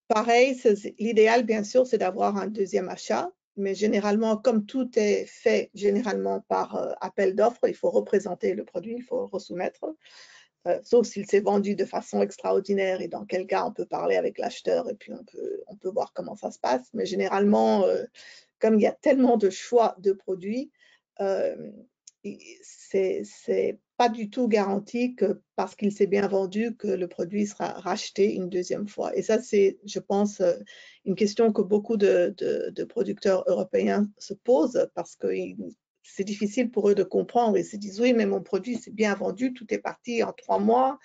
E: pareil, l'idéal, bien sûr, c'est d'avoir un deuxième achat. Mais généralement, comme tout est fait généralement par appel d'offres, il faut représenter le produit, il faut resoumettre. Sauf s'il s'est vendu de façon extraordinaire et dans quel cas on peut parler avec l'acheteur et puis on peut voir comment ça se passe. Mais généralement, comme il y a tellement de choix de produits, c'est pas du tout garanti que parce qu'il s'est bien vendu que le produit sera racheté une deuxième fois. Et ça, c'est, je pense, une question que beaucoup de producteurs européens se posent parce que c'est difficile pour eux de comprendre. Ils se disent, oui, mais mon produit s'est bien vendu, tout est parti en 3 mois,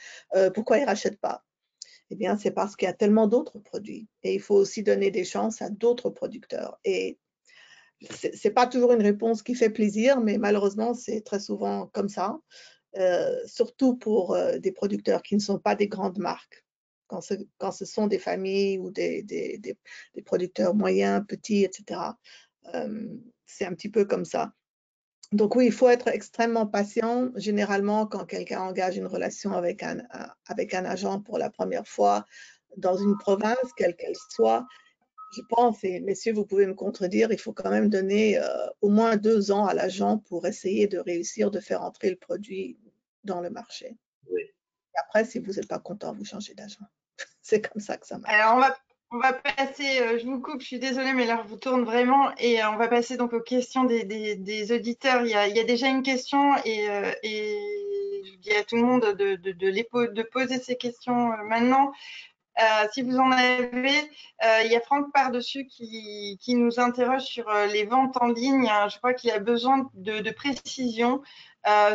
E: pourquoi ils ne rachètent pas? Eh bien, c'est parce qu'il y a tellement d'autres produits. Et il faut aussi donner des chances à d'autres producteurs. Et ce n'est pas toujours une réponse qui fait plaisir, mais malheureusement, c'est très souvent comme ça, surtout pour des producteurs qui ne sont pas des grandes marques. Quand ce sont des familles ou des producteurs moyens, petits, etc., c'est un petit peu comme ça. Donc oui, il faut être extrêmement patient. Généralement, quand quelqu'un engage une relation avec un agent pour la première fois dans une province, quelle qu'elle soit, je pense, et messieurs, vous pouvez me contredire, il faut quand même donner au moins 2 ans à l'agent pour essayer de réussir de faire entrer le produit dans le marché.
F: Oui.
E: Et après, si vous n'êtes pas content, vous changez d'agent. C'est comme ça que ça marche.
A: Alors, on va passer, je vous coupe, je suis désolée, mais là, je vous tourne vraiment. Et on va passer donc aux questions des auditeurs. Il y a déjà une question et je dis à tout le monde de poser ces questions maintenant. Si vous en avez, il y a Franck par-dessus qui nous interroge sur les ventes en ligne. Je crois qu'il a besoin de précision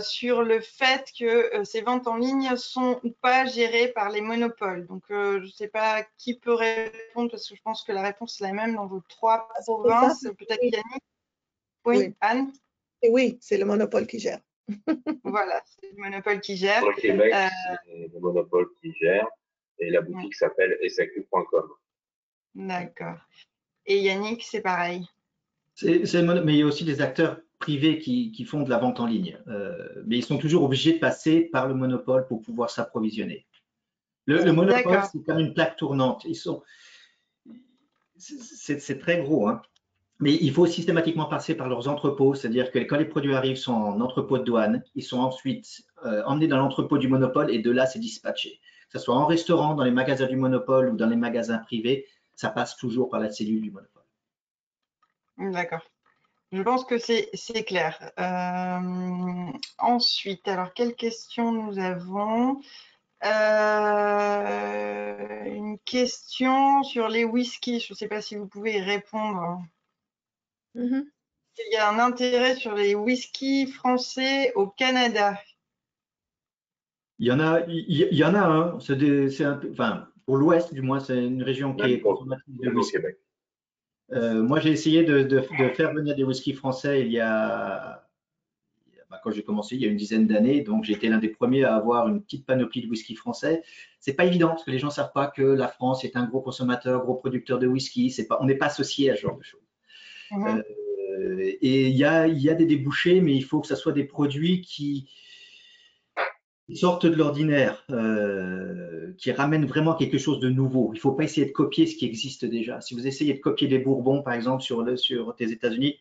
A: sur le fait que ces ventes en ligne sont ou pas gérées par les monopoles. Donc, je ne sais pas qui peut répondre parce que je pense que la réponse est la même dans vos 3 provinces. Peut-être Yannick. Oui, Anne?
E: Et oui, c'est le monopole qui gère.
A: Voilà, c'est le monopole qui gère.
F: Pour le Québec, c'est le monopole qui gère. Et la boutique s'appelle saq.com.
A: D'accord. Et Yannick, c'est pareil.
G: Mais il y a aussi des acteurs privés qui font de la vente en ligne. Mais ils sont toujours obligés de passer par le monopole pour pouvoir s'approvisionner. Le monopole, c'est comme une plaque tournante. C'est très gros, hein. Mais il faut systématiquement passer par leurs entrepôts, c'est-à-dire que quand les produits arrivent sont en entrepôt de douane, ils sont ensuite emmenés dans l'entrepôt du monopole et de là, c'est dispatché. Que ce soit en restaurant, dans les magasins du monopole ou dans les magasins privés, ça passe toujours par la cellule du monopole.
A: D'accord. Je pense que c'est clair. Ensuite, alors, quelles questions nous avons? Une question sur les whiskies. Je ne sais pas si vous pouvez y répondre. Il y a un intérêt sur les whiskies français au Canada.
G: Il y en a un. Enfin, pour l'Ouest, du moins, c'est une région qui est consommatrice de whisky. Moi, j'ai essayé de faire venir des whiskies français quand j'ai commencé, il y a une dizaine d'années. Donc, j'ai été l'un des premiers à avoir une petite panoplie de whisky français. C'est pas évident parce que les gens ne savent pas que la France est un gros consommateur, gros producteur de whisky. On n'est pas associé à ce genre de choses. Et il y a des débouchés, mais il faut que ce soit des produits qui sortent de l'ordinaire, qui ramènent vraiment quelque chose de nouveau. Il ne faut pas essayer de copier ce qui existe déjà. Si vous essayez de copier des Bourbons, par exemple, sur les États-Unis,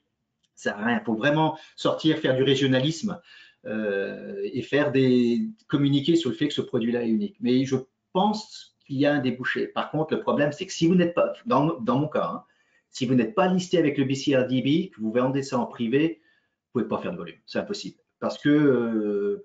G: ça sert à rien. Il faut vraiment sortir, faire du régionalisme et communiquer sur le fait que ce produit-là est unique. Mais je pense qu'il y a un débouché. Par contre, le problème, c'est que si vous n'êtes pas, dans mon cas, hein, si vous n'êtes pas listé avec le BCRDB, que vous vendez ça en privé, vous ne pouvez pas faire de volume. C'est impossible. Parce que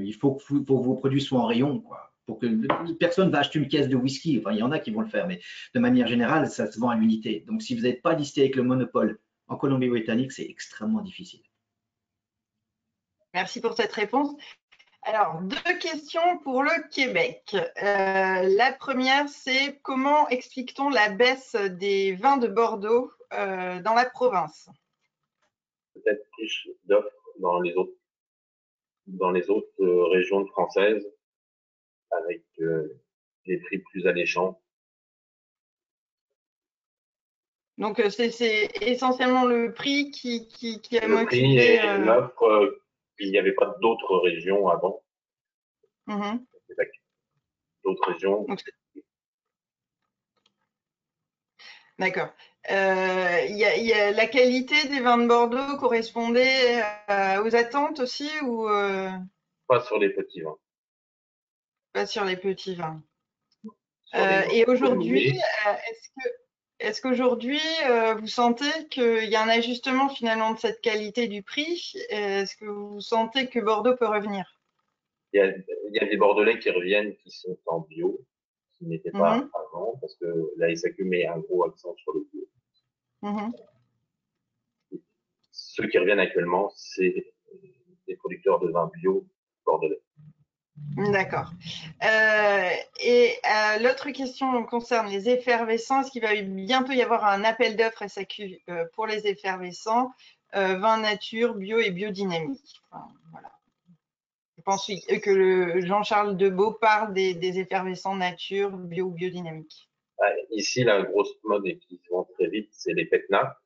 G: il faut que vos produits soient en rayon, quoi. pour que personne va acheter une caisse de whisky. Enfin, il y en a qui vont le faire, mais de manière générale, ça se vend à l'unité. Donc, si vous n'êtes pas listé avec le monopole en Colombie-Britannique, c'est extrêmement difficile.
A: Merci pour cette réponse. Alors, 2 questions pour le Québec. La première, c'est comment explique-t-on la baisse des vins de Bordeaux dans la province?
F: Peut-être plus d'offres dans les autres régions françaises avec des prix plus alléchants.
A: Donc, c'est essentiellement le prix qui a
F: Le
A: motivé…
F: prix et l'offre, il n'y avait pas d'autres régions avant. D'autres régions.
A: D'accord. La qualité des vins de Bordeaux correspondait aux attentes aussi ou
F: Pas sur les petits vins.
A: Pas sur les petits vins. Et aujourd'hui, est-ce qu'aujourd'hui, vous sentez qu'il y a un ajustement finalement de cette qualité du prix? Est-ce que vous sentez que Bordeaux peut revenir?
F: Il y a des Bordelais qui reviennent qui sont en bio, qui n'étaient pas avant, parce que la SAQ met un gros accent sur le bio. Ceux qui reviennent actuellement, c'est des producteurs de vins bio bordelais.
A: D'accord. Et l'autre question concerne les effervescents. Est-ce qu'il va bientôt y avoir un appel d'offres SAQ pour les effervescents, vin nature, bio et biodynamique? Enfin, voilà. Je pense que le Jean-Charles Debeau parle des effervescents nature, bio ou biodynamique.
F: Ici, la grosse mode et qui se vend très vite, c'est les Petna.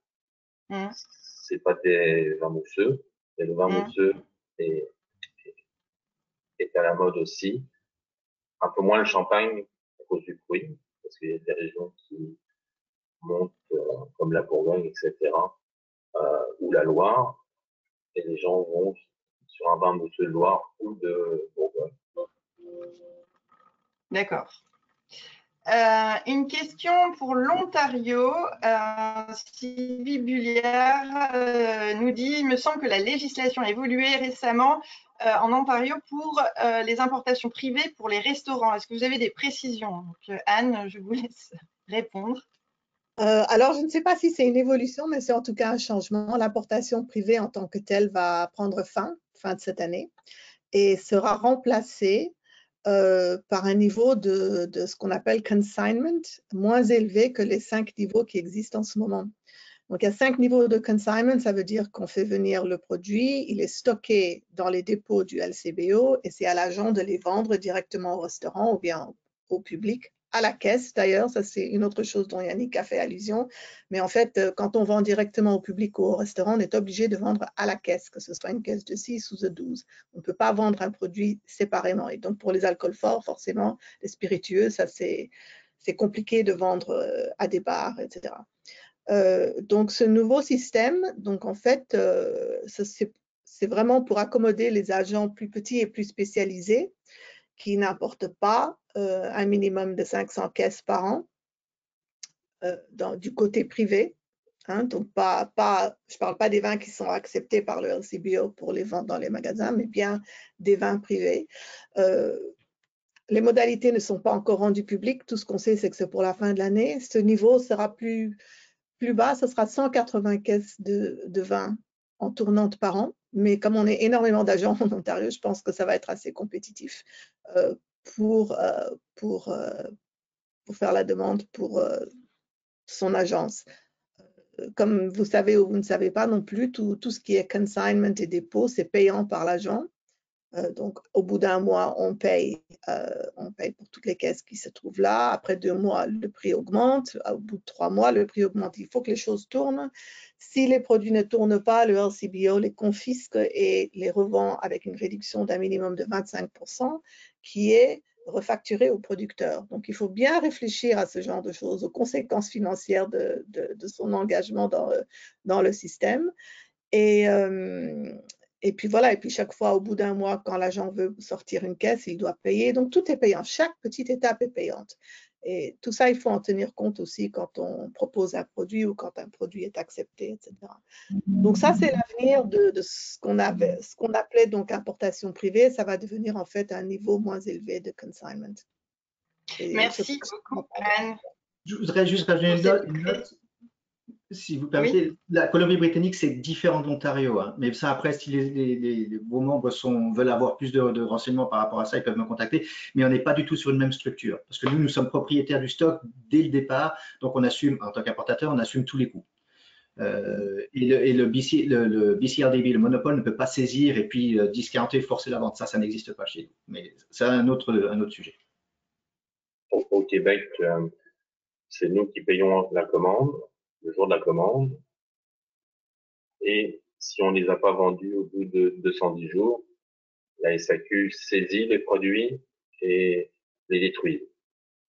F: C'est pas des vins mousseux, mais le vin mousseux est à la mode aussi. Un peu moins le champagne à cause du fruit, parce qu'il y a des régions qui montent comme la Bourgogne, etc., ou la Loire, et les gens vont sur un vin mousseux de Loire ou de Bourgogne.
A: D'accord. Une question pour l'Ontario. Sylvie Bullière nous dit, il me semble que la législation a évolué récemment en Ontario pour les importations privées pour les restaurants. Est-ce que vous avez des précisions? Donc, Anne, je vous laisse répondre.
E: Alors, je ne sais pas si c'est une évolution, mais c'est en tout cas un changement. L'importation privée en tant que telle va prendre fin de cette année et sera remplacée par un niveau de ce qu'on appelle consignment, moins élevé que les 5 niveaux qui existent en ce moment. Donc, il y a 5 niveaux de consignment, ça veut dire qu'on fait venir le produit, il est stocké dans les dépôts du LCBO et c'est à l'agent de les vendre directement au restaurant ou bien au public, à la caisse d'ailleurs, ça c'est une autre chose dont Yannick a fait allusion, mais en fait, quand on vend directement au public ou au restaurant, on est obligé de vendre à la caisse, que ce soit une caisse de 6 ou de 12. On ne peut pas vendre un produit séparément et donc pour les alcools forts, forcément, les spiritueux, ça c'est compliqué de vendre à des bars, etc. Donc, ce nouveau système, donc en fait, c'est vraiment pour accommoder les agents plus petits et plus spécialisés qui n'importent pas un minimum de 500 caisses par an du côté privé. Hein, donc, je ne parle pas des vins qui sont acceptés par le LCBO pour les vendre dans les magasins, mais bien des vins privés. Les modalités ne sont pas encore rendues publiques. Tout ce qu'on sait, c'est que c'est pour la fin de l'année. Ce niveau sera plus bas, ce sera 180 caisses de vin en tournante par an. Mais comme on est énormément d'agents en Ontario, je pense que ça va être assez compétitif pour faire la demande pour son agence. Comme vous savez ou vous ne savez pas non plus, tout ce qui est consignment et dépôt, c'est payant par l'agent. Donc, au bout d'un mois, on paye pour toutes les caisses qui se trouvent là. Après 2 mois, le prix augmente. Au bout de 3 mois, le prix augmente. Il faut que les choses tournent. Si les produits ne tournent pas, le LCBO les confisque et les revend avec une réduction d'un minimum de 25% qui est refacturé au producteur. Donc, il faut bien réfléchir à ce genre de choses, aux conséquences financières de son engagement dans le système. Et puis voilà, et puis chaque fois, au bout d'un mois, quand l'agent veut sortir une caisse, il doit payer. Donc, tout est payant. Chaque petite étape est payante. Et tout ça, il faut en tenir compte aussi quand on propose un produit ou quand un produit est accepté, etc. Donc ça, c'est l'avenir de ce qu'on appelait donc importation privée. Ça va devenir en fait un niveau moins élevé de consignment.
A: Merci beaucoup, Anne.
G: Je voudrais juste rajouter une note, si vous permettez.
A: Oui.
G: La Colombie-Britannique, c'est différent de l'Ontario, hein. Mais ça, après, si vos membres veulent avoir plus de renseignements par rapport à ça, ils peuvent me contacter. Mais on n'est pas du tout sur une même structure. Parce que nous sommes propriétaires du stock dès le départ. Donc, on assume, en tant qu'importateur, on assume tous les coûts. Et le BCRDB, le monopole, ne peut pas saisir et puis discounter, forcer la vente. Ça n'existe pas chez nous. Mais c'est un autre sujet.
F: Au Québec, c'est nous qui payons la commande, le jour de la commande. Et si on les a pas vendus au bout de 210 jours, la SAQ saisit les produits et les détruit.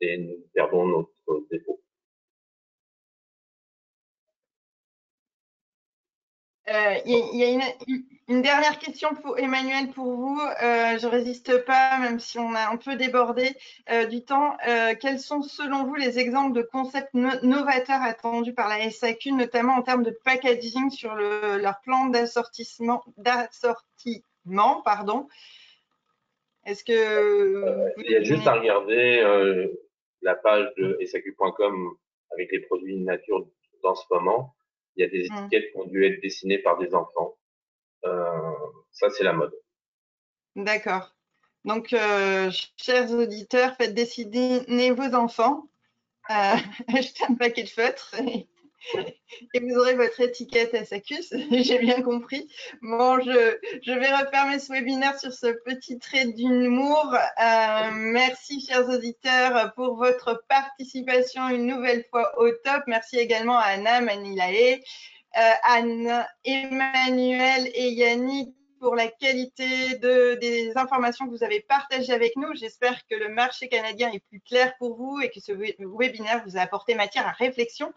F: Et nous perdons notre dépôt.
A: Il y a une dernière question pour Emmanuel, pour vous. Je résiste pas, même si on a un peu débordé du temps. Quels sont, selon vous, les exemples de concepts novateurs attendus par la SAQ, notamment en termes de packaging sur leur plan d'assortiment, pardon. Est-ce que
F: il y a juste à regarder la page de SAQ.com avec les produits nature dans ce moment. Il y a des étiquettes qui ont dû être dessinées par des enfants. Ça, c'est la mode.
A: D'accord. Donc, chers auditeurs, faites dessiner vos enfants, achetez un paquet de feutres et vous aurez votre étiquette SAQ, j'ai bien compris. Bon, je vais refermer ce webinaire sur ce petit trait d'humour. Merci, chers auditeurs, pour votre participation une nouvelle fois au top. Merci également à Anna, Manilae, Anne, Emmanuel et Yannick pour la qualité des informations que vous avez partagées avec nous. J'espère que le marché canadien est plus clair pour vous et que ce webinaire vous a apporté matière à réflexion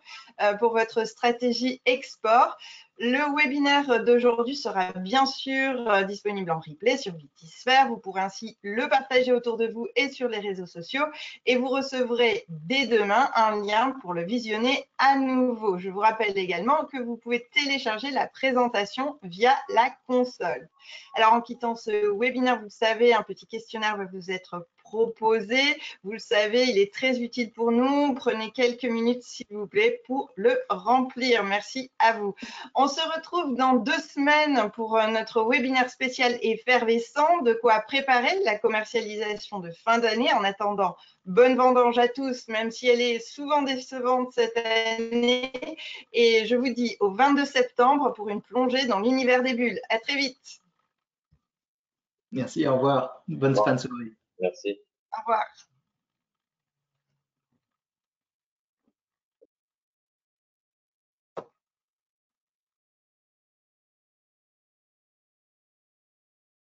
A: pour votre stratégie export. Le webinaire d'aujourd'hui sera bien sûr disponible en replay sur Vitisphère. Vous pourrez ainsi le partager autour de vous et sur les réseaux sociaux. Et vous recevrez dès demain un lien pour le visionner à nouveau. Je vous rappelle également que vous pouvez télécharger la présentation via la console. Alors, en quittant ce webinaire, vous le savez, un petit questionnaire va vous être proposé. Vous le savez, il est très utile pour nous. Prenez quelques minutes, s'il vous plaît, pour le remplir. Merci à vous. On se retrouve dans 2 semaines pour notre webinaire spécial effervescent, de quoi préparer la commercialisation de fin d'année. En attendant, bonne vendange à tous, même si elle est souvent décevante cette année. Et je vous dis au 22 septembre pour une plongée dans l'univers des bulles. À très vite.
G: Merci, au revoir. Bonne fin de soirée.
F: Merci.
A: Au revoir.